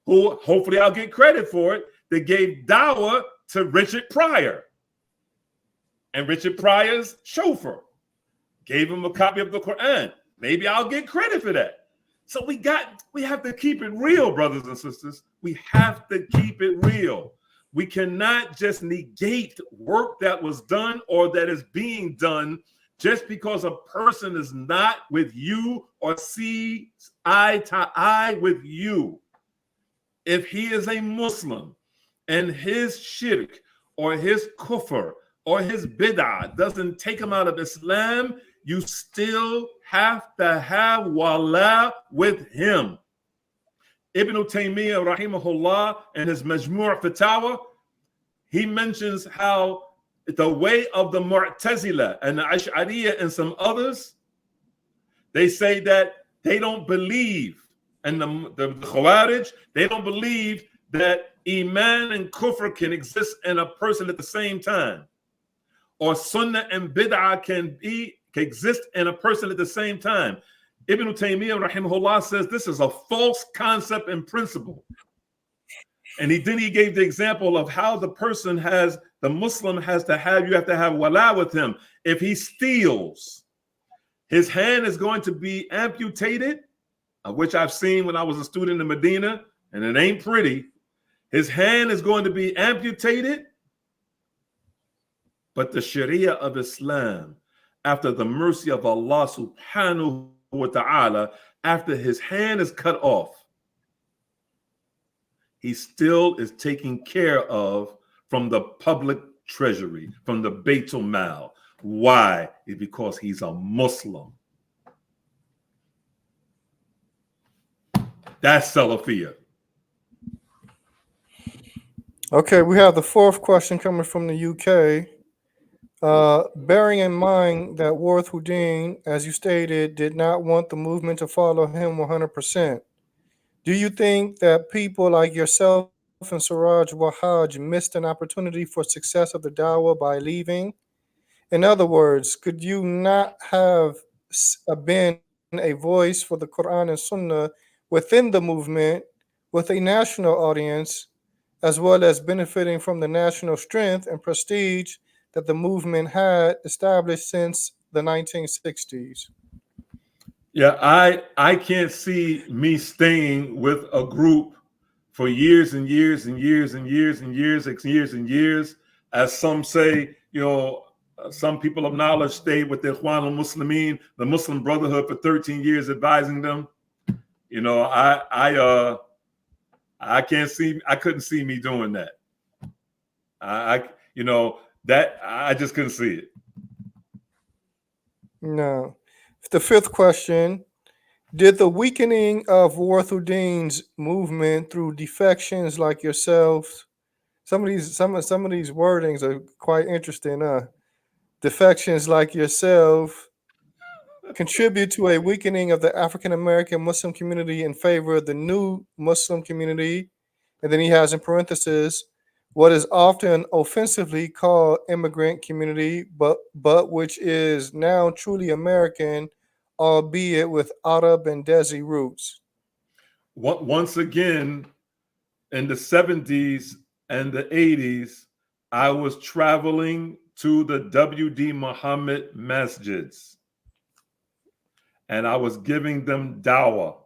who, hopefully I'll get credit for it, that gave Dawa to Richard Pryor. And Richard Pryor's chauffeur gave him a copy of the Quran. Maybe I'll get credit for that. So we have to keep it real, brothers and sisters. We have to keep it real. We cannot just negate work that was done or that is being done just because a person is not with you or sees eye to eye with you. If he is a Muslim and his shirk or his kufr or his bid'ah doesn't take him out of Islam, you still have to have wala with him. Ibn Taymiyyah, rahimahullah, in his Majmu' Fatawa, he mentions how the way of the Mu'tazila and the Ash'ariyah and some others, they say that they don't believe, and the Khawarij, they don't believe that Iman and Kufr can exist in a person at the same time, or Sunnah and Bid'ah can exist in a person at the same time. Ibn Taymiyyah, rahimahullah, says this is a false concept and principle. And he gave the example of how the Muslim has to have, you have to have wala with him. If he steals, his hand is going to be amputated, which I've seen when I was a student in Medina, and it ain't pretty. His hand is going to be amputated, but the Sharia of Islam, after the mercy of Allah subhanahu wa ta'ala, after his hand is cut off, he still is taken care of from the public treasury, from the Baitul Mal. Why? It's because he's a Muslim. That's Salafiyah. Okay, we have the fourth question coming from the UK. Bearing in mind that Warth Houdin, as you stated, did not want the movement to follow him 100%, do you think that people like yourself and Siraj Wahaj missed an opportunity for success of the Dawa by leaving? In other words, could you not have been a voice for the Quran and Sunnah within the movement with a national audience, as well as benefiting from the national strength and prestige that the movement had established since the 1960s? Yeah, I can't see me staying with a group for years and years and years and years and years and years and years. As some say, some people of knowledge stayed with the Ikhwan al-Muslimin, the Muslim Brotherhood, for 13 years advising them. I couldn't see me doing that. I just couldn't see it. No. The fifth question: did the weakening of Warth Houdin's movement through defections like yourselves? Some of these wordings are quite interesting. Defections like yourself contribute to a weakening of the African American Muslim community in favor of the new Muslim community. And then he has in parentheses, what is often offensively called immigrant community, but which is now truly American, albeit with Arab and Desi roots. Once again, in the 70s and the 80s, I was traveling to the W.D. Muhammad masjids and I was giving them Dawa.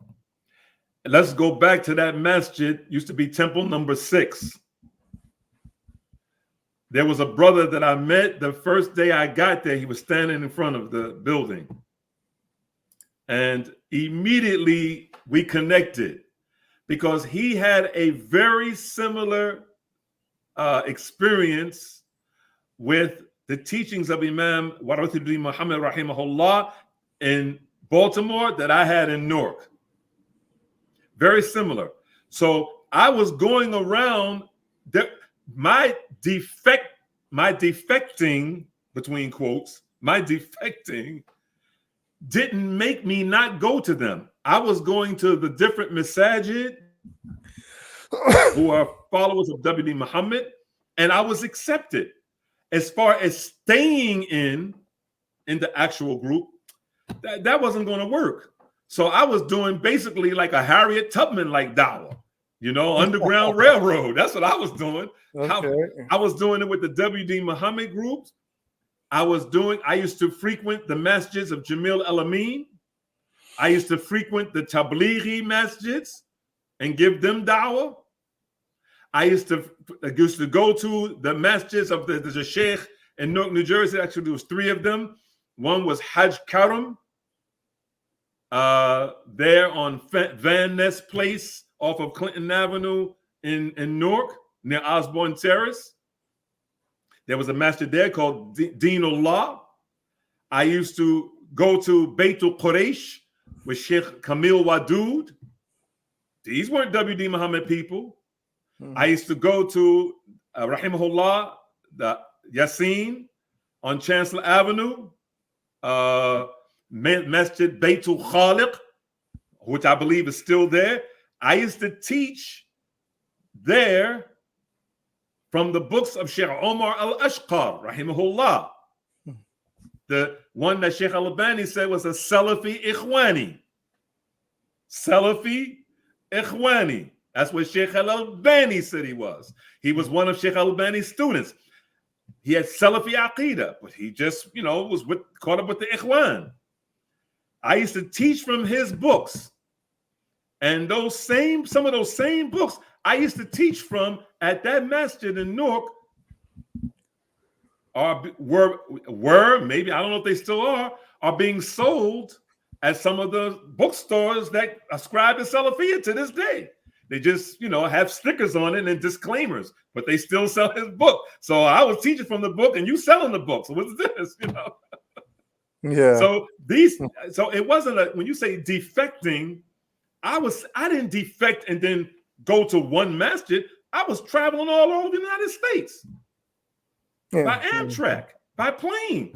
Let's go back to that masjid, used to be temple number 6. There was a brother that I met the first day I got there. He was standing in front of the building. And immediately we connected because he had a very similar experience with the teachings of Imam Dawud Muhammad rahimahullah in Baltimore that I had in Newark. Very similar. So I was going around, my defecting, between quotes, my defecting didn't make me not go to them. I was going to the different masajid who are followers of W.D. Muhammad, and I was accepted. As far as staying in the actual group, that wasn't going to work. So I was doing basically like a Harriet Tubman like Dawa, Underground Railroad. That's what I was doing. Okay. I was doing it with the W.D. Muhammad groups. I used to frequent the masjids of Jamil El-Amin. I used to frequent the Tablighi masjids and give them dawah. I used to go to the masjids of the Sheikh in Newark, New Jersey. Actually, there was 3 of them. One was Hajj Karam, there on Van Ness Place off of Clinton Avenue in Newark, near Osborne Terrace. There was a masjid there called Deenullah. I used to go to Beitul Quraysh with Sheikh Kamil Wadud. These weren't W.D. Muhammad people. I used to go to rahimahullah, the Yassin on Chancellor Avenue, Masjid Beitul Khaliq, which I believe is still there. I used to teach there from the books of Sheikh Omar Al-Ashqar, rahimahullah. The one that Sheikh Al-Albani said was a Salafi Ikhwani. Salafi Ikhwani. That's what Sheikh Al-Albani said he was. He was one of Sheikh Al-Albani's students. He had Salafi Aqidah, but he just, was caught up with the Ikhwan. I used to teach from his books. And some of those same books I used to teach from at that masjid in Newark were maybe, I don't know if they still are being sold at some of the bookstores that ascribe to Salafiyah to this day. They just, have stickers on it and disclaimers, but they still sell his book. So I was teaching from the book and you selling the book. So what's this, Yeah. So it wasn't when you say defecting, I didn't defect and then go to one masjid. I was traveling all over the United States by Amtrak, by plane.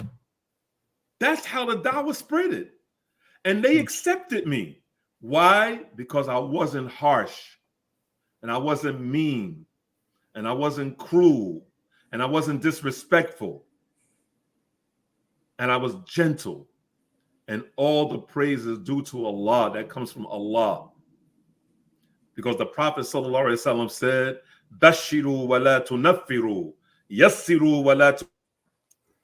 That's how the Dawa spread it. And they accepted me. Why? Because I wasn't harsh, and I wasn't mean, and I wasn't cruel, and I wasn't disrespectful, and I was gentle. And all the praise is due to Allah. That comes from Allah. Because the Prophet sallallahu alaihi wasallam said, "Bashiru wa la tunaffiru, yassiru wa la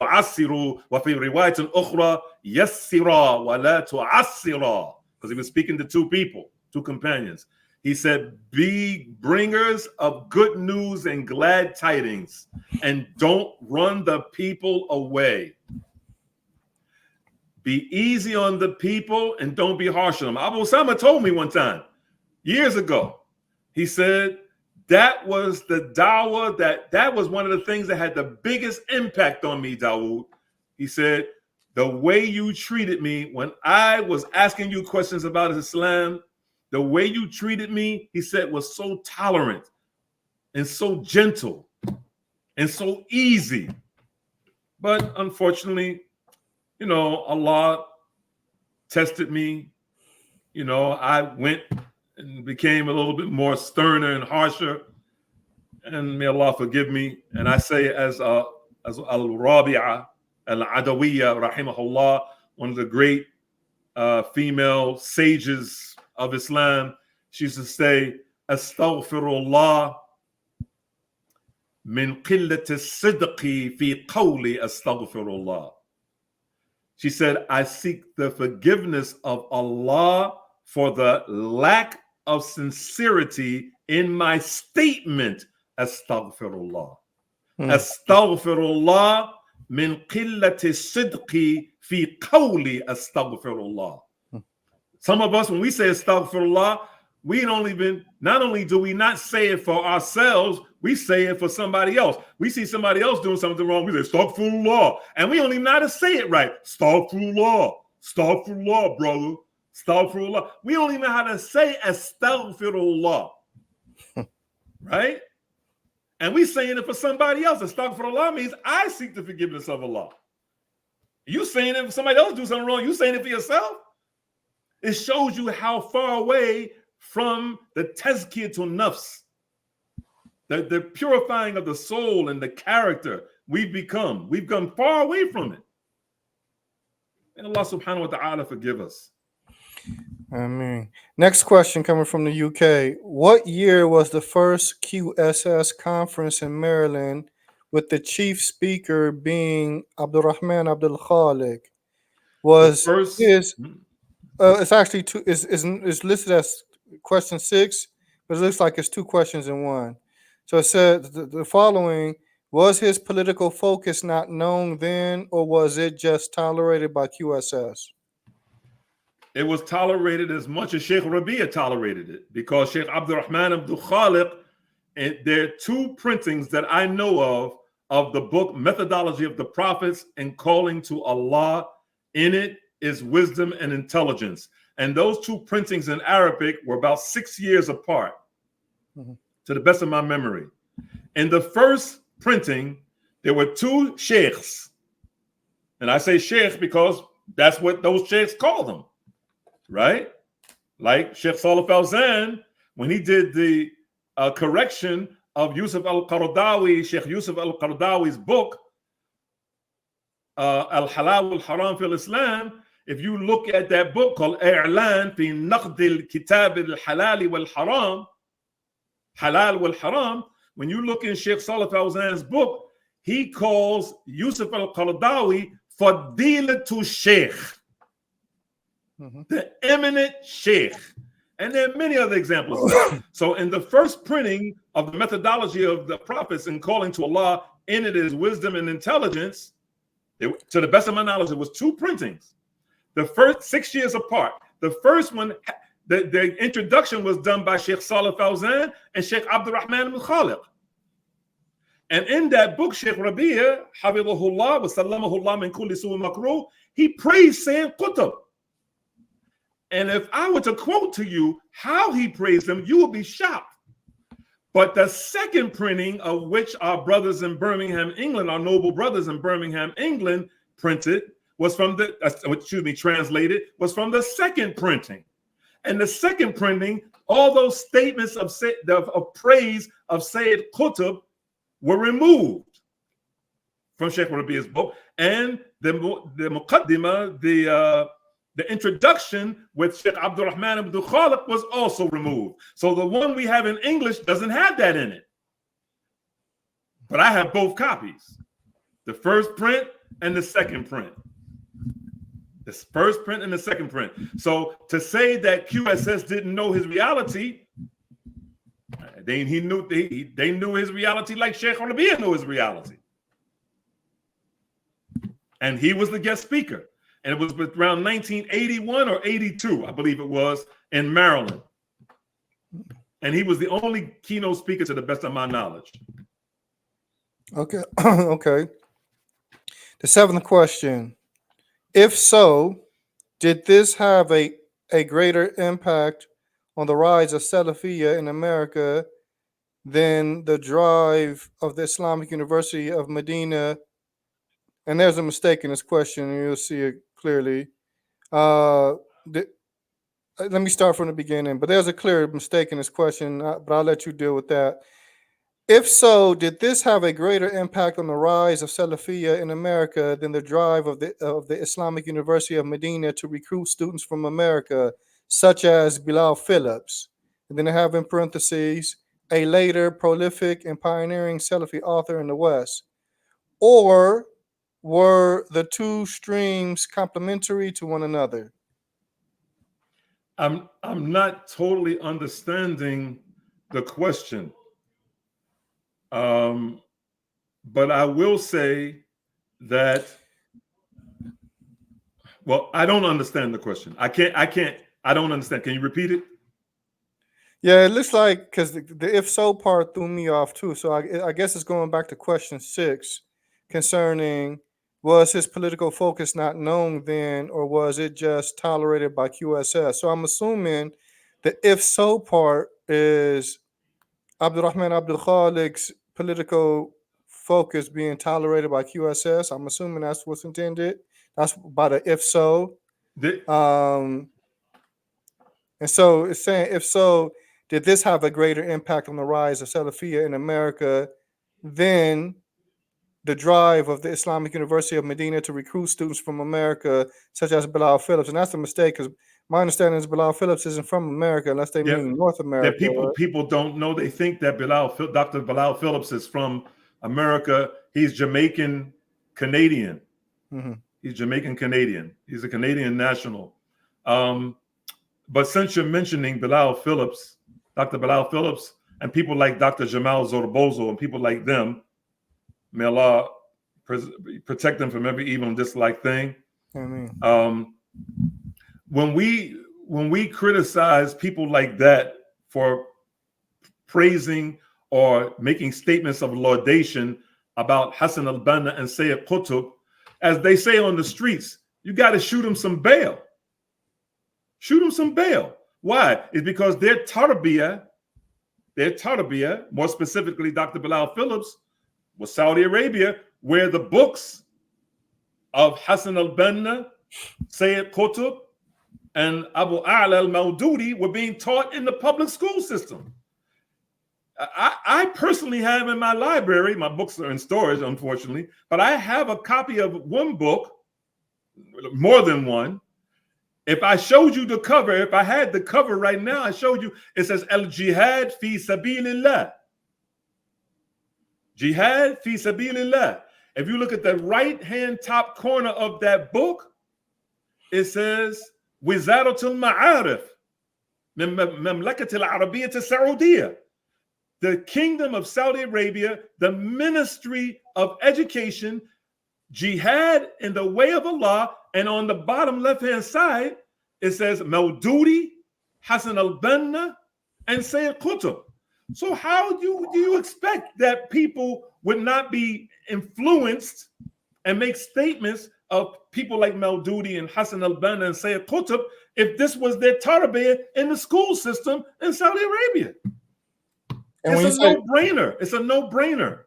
tu'assiru, wa fi riwayatin ukhra, yassira wa la tu'assira." Because he was speaking to 2 people, 2 companions. He said, be bringers of good news and glad tidings, and don't run the people away. Be easy on the people and don't be harsh on them. Abu Osama told me one time, years ago, he said, that was the dawah, that was one of the things that had the biggest impact on me, Dawud. He said, the way you treated me when I was asking you questions about Islam, the way you treated me, he said, was so tolerant and so gentle and so easy. But unfortunately, Allah tested me. I went and became a little bit more sterner and harsher. and may Allah forgive me, and I say as Al-Rabi'a Al-Adawiyya rahimahullah, one of the great female sages of Islam, she used to say, Astaghfirullah min qillati sidqi fi qawli astaghfirullah. She said, I seek the forgiveness of Allah for the lack of sincerity in my statement, astaghfirullah. Astaghfirullah min qillati sidqi fi qawli astaghfirullah. Some of us, when we say astaghfirullah, not only do we not say it for ourselves, we say it for somebody else. We see somebody else doing something wrong, we say astaghfirullah, and we don't even know how to say it right. Astaghfirullah, astaghfirullah, brother, astaghfirullah. We don't even know how to say astaghfirullah, right? And we saying it for somebody else. Astaghfirullah means I seek the forgiveness of Allah. You saying it for somebody else do something wrong, you saying it for yourself? It shows you how far away from the tazkiyatun nafs, the purifying of the soul and the character we've become. We've gone far away from it. And Allah subhanahu wa ta'ala forgive us. Ameen. Next question coming from the UK. What year was the first QSS conference in Maryland with the chief speaker being Abdurrahman Abdul Khaliq? Was his it's actually two is listed as question 6, but it looks like it's 2 questions in one. So it said the following: was his political focus not known then, or was it just tolerated by QSS? It was tolerated as much as Sheikh Rabi'a tolerated it, because Sheikh Abdurrahman Abdul Khaliq, and there are 2 printings that I know of the book Methodology of the Prophets and Calling to Allah. In it is wisdom and intelligence. And those 2 printings in Arabic were about 6 years apart, to the best of my memory. In the first printing, there were 2 sheikhs. And I say sheikh because that's what those sheikhs call them, right? Like Sheikh Salih Fawzan, when he did the correction of Yusuf al-Qaradawi, Sheikh Yusuf al-Qaradawi's book, Al-Halal wal-Haram fil Islam, if you look at that book called I'lan fi Naqd al-Kitab al-Halal wal-Haram, Halal wal-Haram, when you look in Sheikh Salih Fawzan's book, he calls Yusuf al-Qaradawi Fadilatu Sheikh, the eminent sheikh. And there are many other examples. So in the first printing of the Methodology of the Prophets and Calling to Allah, in it is wisdom and intelligence. To the best of my knowledge, it was 2 printings. The first 6 years apart. The first one, the introduction was done by Sheikh Salih Fawzan and Sheikh Abdurrahman Abdul Khaliq. And in that book, Sheikh Rabi'a, Hafidhahullah wa sallamahullah min kulli su'in makruh, he praised Sayyid Qutb. And if I were to quote to you how he praised him, you would be shocked. But the second printing, of which our brothers in Birmingham, England, our noble brothers in Birmingham, England, printed, was from translated, was from the second printing. And the second printing, all those statements of praise of Sayyid Qutb were removed from Sheikh Rabi'a's book, and the muqaddimah, the introduction with Sheikh Abdurrahman Abdul Khaliq was also removed. So the one we have in English doesn't have that in it. But I have both copies, the first print and the second print. The first print and the second print. So to say that QSS didn't know his reality, they knew his reality like Sheikh Rabi'a knew his reality. And he was the guest speaker. And it was around 1981 or 82, I believe it was, in Maryland. And he was the only keynote speaker to the best of my knowledge. Okay. Okay. The 7th question. If so, did this have a greater impact on the rise of Salafiyya in America than the drive of the Islamic University of Medina? And there's a mistake in this question, and you'll see it clearly. Let me start from the beginning, but there's a clear mistake in this question, but I'll let you deal with that. If so, did this have a greater impact on the rise of Salafiyya in America than the drive of the Islamic University of Medina to recruit students from America, such as Bilal Phillips? And then I have in parentheses, a later prolific and pioneering Salafi author in the West. Or were the two streams complementary to one another? I'm not totally understanding the question. But I will say that, well, I don't understand the question. I don't understand. Can you repeat it? Yeah, it looks like, because the if so part threw me off too. So I guess it's going back to question 6 concerning, was his political focus not known then, or was it just tolerated by QSS? So I'm assuming the if so part is Abdurrahman Abdul Khaliq's political focus being tolerated by QSS. I'm assuming that's what's intended. That's by the if so. And so it's saying, if so, did this have a greater impact on the rise of Salafiyya in America than the drive of the Islamic University of Medina to recruit students from America, such as Bilal Phillips? And that's a mistake, because my understanding is Bilal Phillips isn't from America unless they mean North America. People don't know. They think that Dr. Bilal Phillips is from America. He's Jamaican Canadian. Mm-hmm. He's Jamaican Canadian. He's a Canadian national. But since you're mentioning Bilal Phillips, Dr. Bilal Phillips, and people like Dr. Jamal Zorbozo and people like them, may Allah protect them from every evil and dislike thing. Amen. When we criticize people like that for praising or making statements of laudation about Hassan al-Banna and Sayyid Qutb, as they say on the streets, you got to shoot them some bail. Shoot them some bail. Why? It's because their tarbiyah, more specifically Dr. Bilal Phillips, was Saudi Arabia, where the books of Hassan al-Banna, Sayyid Qutb, and Abu A'la al-Mawdudi were being taught in the public school system. I personally have in my library, my books are in storage, unfortunately, but I have a copy of one book, more than one. If I showed you the cover, if I had the cover right now, I showed you, it says Al-Jihad fi Sabilillah. Jihad fi Sabilillah. If you look at the right-hand top corner of that book, it says Wizaratul Ma'arif, Mamlakatil Arabiyyah Saudiya. The Kingdom of Saudi Arabia, the Ministry of Education, Jihad in the way of Allah, and on the bottom left-hand side, it says Mawdudi, Hassan al-Banna, and Sayyid Qutb. So how do you expect that people would not be influenced and make statements of people like Mawdudi and Hassan al-Banna and Sayyid Qutb if this was their tarbiyah in the school system in Saudi Arabia? And it's a no-brainer. It's a no-brainer.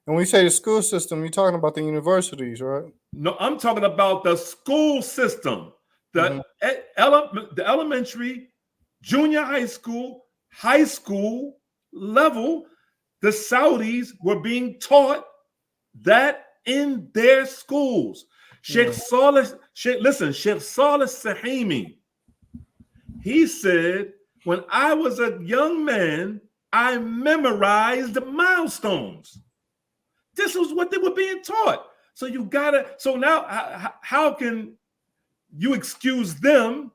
And when you say the school system, you're talking about the universities, right? No, I'm talking about the school system. The elementary, junior high school level, the Saudis were being taught that in their schools. Sheikh Saleh Sahimi, he said, when I was a young man, I memorized milestones. This was what they were being taught. So now how can you excuse them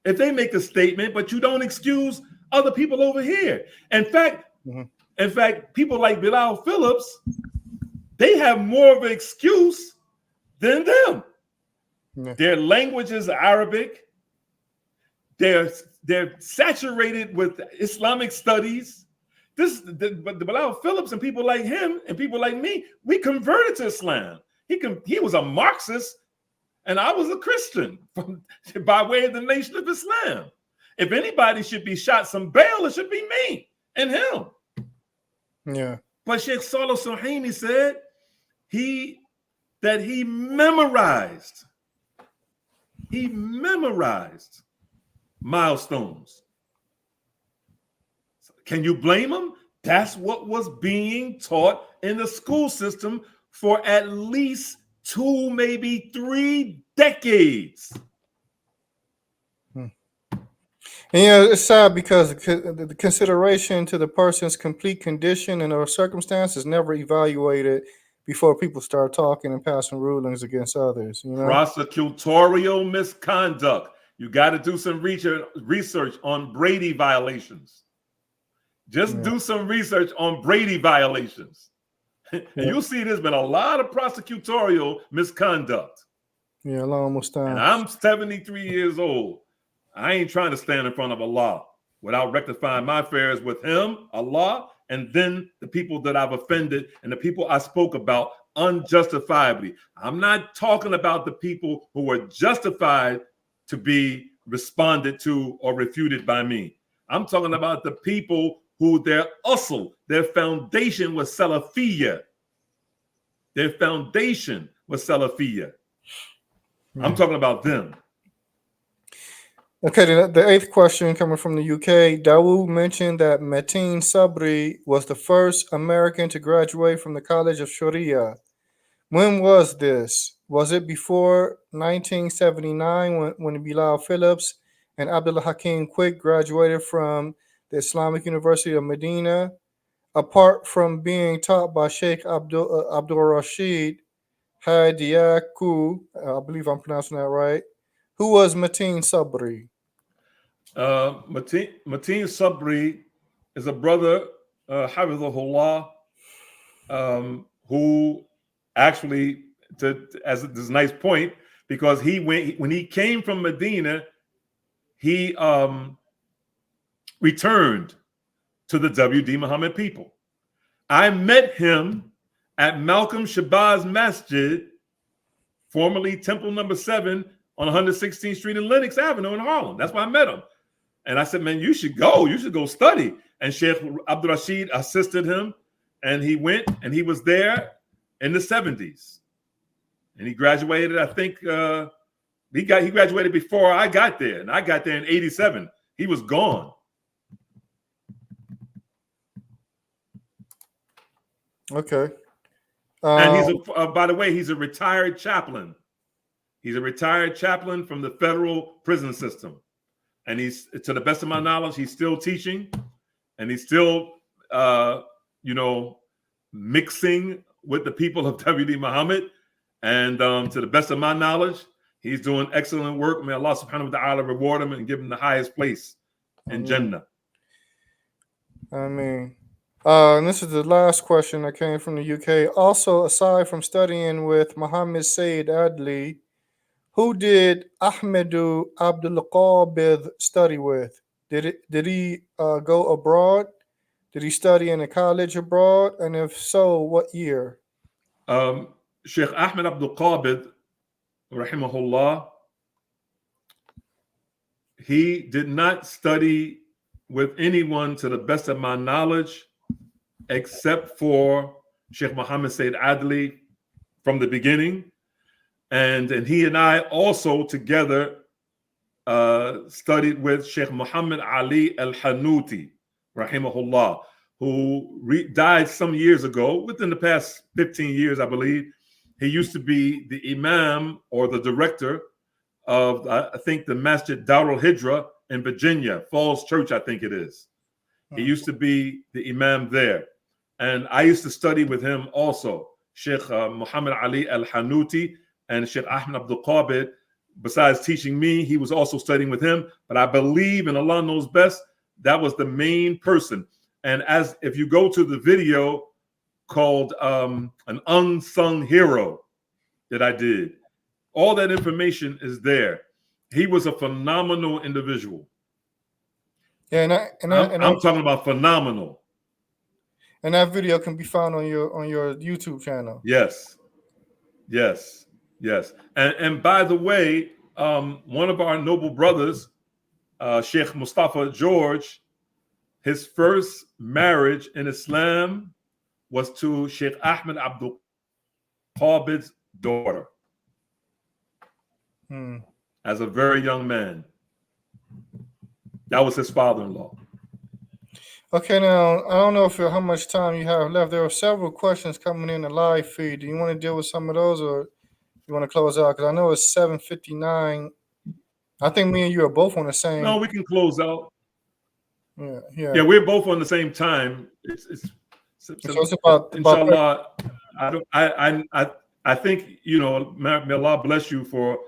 if they make a statement, but you don't excuse other people over here? In fact, people like Bilal Phillips, they have more of an excuse than them. Their language is Arabic. They're saturated with Islamic studies. But the Bilal Phillips and people like him and people like me, we converted to Islam. He was a Marxist, and I was a Christian by way of the Nation of Islam. If anybody should be shot some bail, it should be me and him. Yeah. But Sheikh Saleh Suhaimi said that he memorized milestones. Can you blame him? That's what was being taught in the school system for at least 2, maybe 3 decades. And yeah, it's sad because the consideration to the person's complete condition and or circumstances never evaluated before people start talking and passing rulings against others. You know, Prosecutorial misconduct. You got to do some research on Brady violations. Just do some research on Brady violations. And you'll see there's been a lot of prosecutorial misconduct. Yeah, long mustache. And I'm 73 years old. I ain't trying to stand in front of Allah without rectifying my affairs with him, Allah, and then the people that I've offended and the people I spoke about unjustifiably. I'm not talking about the people who were justified to be responded to or refuted by me. I'm talking about the people who their usul, their foundation was Salafiyya. Their foundation was Salafiyya. I'm talking about them. Okay, the eighth question coming from the UK. Dawud mentioned that Mateen Sabri was the first American to graduate from the College of Sharia. When was this? Was it before 1979 when Bilal Phillips and Abdullah Hakim Quick graduated from the Islamic University of Medina? Apart from being taught by Sheikh Abdul Rashid Hadiyaku, I believe I'm pronouncing that right. Who was Mateen Sabri? Mateen Sabri is a brother, Hafizahullah, who actually, as this nice point, because when he came from Medina, he returned to the W.D. Muhammad people. I met him at Malcolm Shabazz Masjid, formerly Temple Number 7 on 116th Street and Lenox Avenue in Harlem. That's where I met him. And I said, man, you should go study. And Sheikh Abdul Rashid assisted him, and he went, and he was there in the 70s. And he graduated, I think, he graduated before I got there, and I got there in 87. He was gone. Okay. And he's by the way, he's a retired chaplain. He's a retired chaplain from the federal prison system. And he's, to the best of my knowledge, he's still teaching, and he's still, mixing with the people of W.D. Muhammad. And to the best of my knowledge, he's doing excellent work. May Allah subhanahu wa ta'ala reward him and give him the highest place in Jannah. And this is the last question that came from the UK. Also, aside from studying with Muhammad Sayyid Adli, who did Ahmadu Abdul Qabid study with? Did he go abroad? Did he study in a college abroad? And if so, what year? Sheikh Ahmed Abdul Qabid, rahimahullah, he did not study with anyone, to the best of my knowledge, except for Sheikh Muhammad Sayyid Adli from the beginning. And he and I also together studied with Sheikh Muhammad Ali al-Hanuti, rahimahullah, who died some years ago, within the past 15 years, I believe. He used to be the imam or the director of, I think, the Masjid Darul Hijra in Virginia, Falls Church, I think it is. He used to be the imam there. And I used to study with him also, Sheikh Muhammad Ali al-Hanuti and Sheikh Ahmed Abdul Qabid. Besides teaching me, he was also studying with him. But I believe, and Allah knows best, that was the main person. And as if you go to the video called An Unsung Hero that I did, all that information is there. He was a phenomenal individual. Yeah, I'm talking about phenomenal. And that video can be found on your YouTube channel. Yes. And by the way, one of our noble brothers, Sheikh Mustafa George, his first marriage in Islam was to Sheikh Ahmed Abdul Qabid's daughter. As a very young man. That was his father-in-law. Okay, now I don't know if how much time you have left. There are several questions coming in the live feed. Do you want to deal with some of those, or you want to close out? Because I know it's 7:59. I think me and you are both on the same. No, we can close out. Yeah, Yeah, yeah. we're both on the same time. So it's about inshallah. I don't. I think may Allah bless you for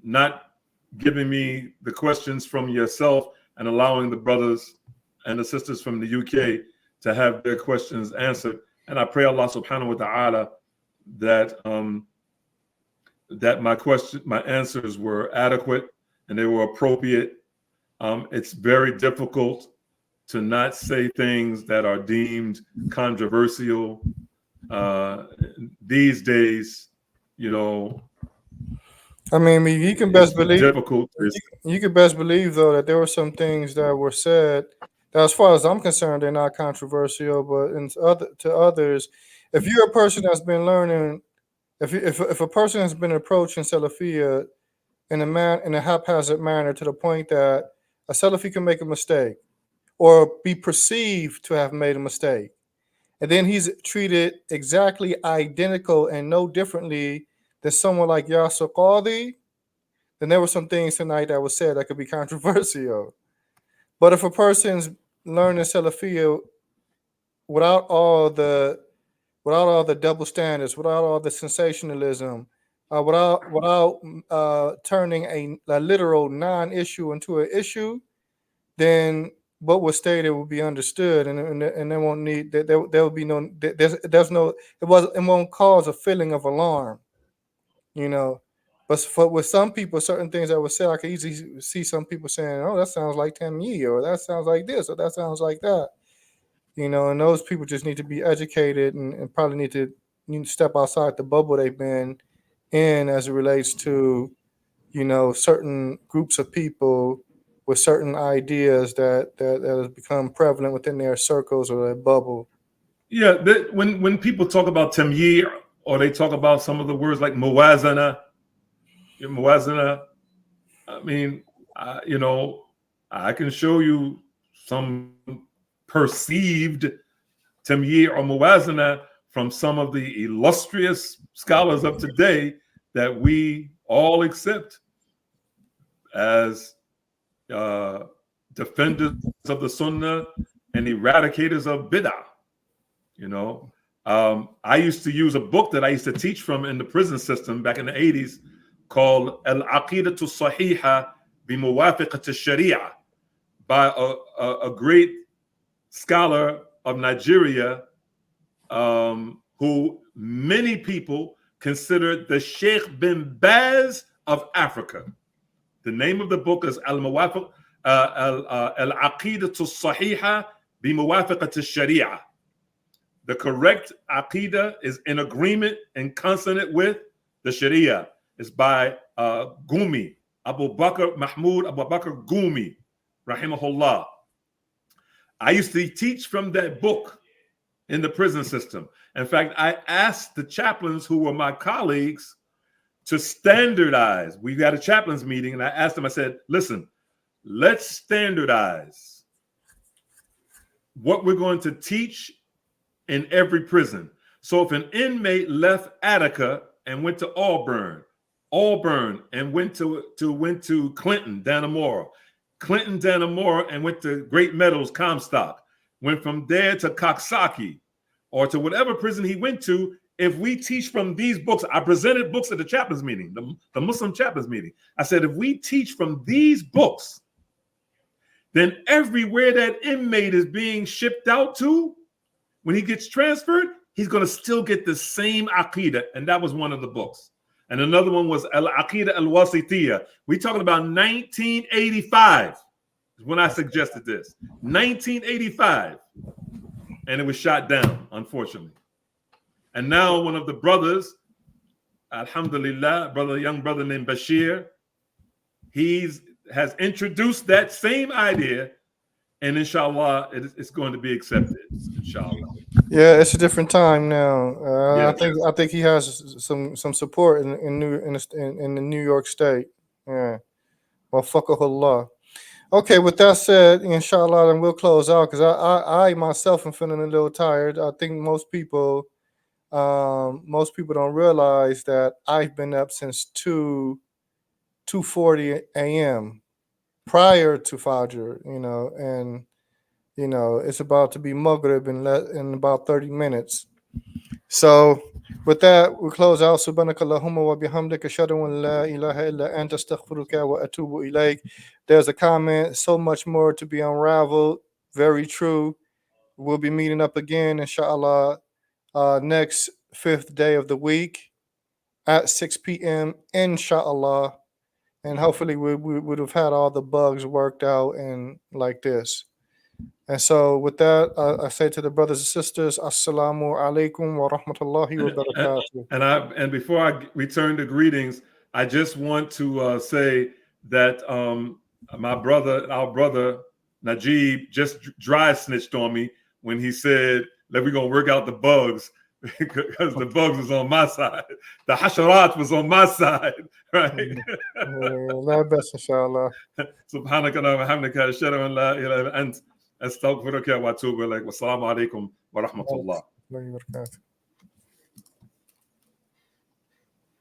not giving me the questions from yourself and allowing the brothers and the sisters from the UK to have their questions answered. And I pray Allah subhanahu wa ta'ala that that my answers were adequate and they were appropriate. It's very difficult to not say things that are deemed controversial these days. I mean, you can best believe. Difficult. You can best believe though that there were some things that were said that, as far as I'm concerned, they're not controversial. But to others, if you're a person that's been learning, if a person has been approaching Salafiyya in a haphazard manner to the point that a Salafi can make a mistake or be perceived to have made a mistake, and then he's treated exactly identical and no differently than someone like Yasir Qadhi, then there were some things tonight that was said that could be controversial. But if a person's learning Salafiyya without all the double standards, without all the sensationalism, without turning a literal non-issue into an issue, then what was stated will be understood, and there won't need there will be no there's no it won't cause a feeling of alarm, you know. But with some people, certain things that were said, I could easily see some people saying, "Oh, that sounds like Tamyi," or "That sounds like this," or "That sounds like that." You know, and those people just need to be educated and probably need to step outside the bubble they've been in as it relates to, certain groups of people with certain ideas that has become prevalent within their circles or their bubble. Yeah, when people talk about tamyi or they talk about some of the words like muwazana, I mean, I can show you some perceived tamyi or muwazana from some of the illustrious scholars of today that we all accept as defenders of the sunnah and eradicators of bid'ah. I used to use a book that I used to teach from in the prison system back in the 80s called Al-Aqidatu Sahiha bi Muwafiqat al-Sharia by a great scholar of Nigeria who many people consider the Sheikh bin Baz of Africa. The name of the book is Al-Aqidatu Sahiha bi Muwafiqat al-Sharia. The correct Aqidah is in agreement and consonant with the Sharia. It's by Gumi, Abu Bakr Mahmud Abu Bakr Gumi, rahimahullah. I used to teach from that book in the prison system. In fact, I asked the chaplains who were my colleagues to standardize. We had a chaplains meeting, and I asked them, I said, listen, let's standardize what we're going to teach in every prison. So if an inmate left Attica and went to Auburn and went to Clinton, Dannemora, and went to Great Meadows, Comstock, went from there to Coxsackie, or to whatever prison he went to, if we teach from these books, I presented books at the chaplains meeting, the Muslim chaplains meeting. I said, if we teach from these books, then everywhere that inmate is being shipped out to, when he gets transferred, he's going to still get the same Aqidah. And that was one of the books. And another one was Al-Aqidah Al-Wasitiyah. We're talking about 1985 is when I suggested this. 1985. And it was shot down, unfortunately. And now one of the brothers, alhamdulillah, young brother named Bashir, has introduced that same idea, and inshallah, it's going to be accepted. Inshallah. Yeah, it's a different time now. Yeah. I think he has some support in the New York State. Yeah, well, fuckahullah. Okay, with that said, inshallah, then we'll close out because I myself am feeling a little tired. I think most people don't realize that I've been up since 2:40 a.m. prior to Fajr, and it's about to be Maghrib in about 30 minutes. So with that, we close out. Subhanakallahumma wa bihamdika ashhadu an la ilaha illa anta astaghfiruka wa atubu ilayk. There's a comment, so much more to be unraveled. Very true. We'll be meeting up again, inshallah, next fifth day of the week at 6 p.m., inshallah. And hopefully we would have had all the bugs worked out and like this. And so with that, I say to the brothers and sisters, Assalamu alaikum wa rahmatullahi wa barakatuh. And before I return to greetings, I just want to say that our brother Najib, just dry snitched on me when he said that we're gonna work out the bugs because the bugs was on my side. The hasharat was on my side, right? La best, inshallah. Subhanaka wa hamdika ashhadu an la ilaha illa ant astaghfiruka wa atubu ilaik. Wassalamu alaikum wa rahmatullah.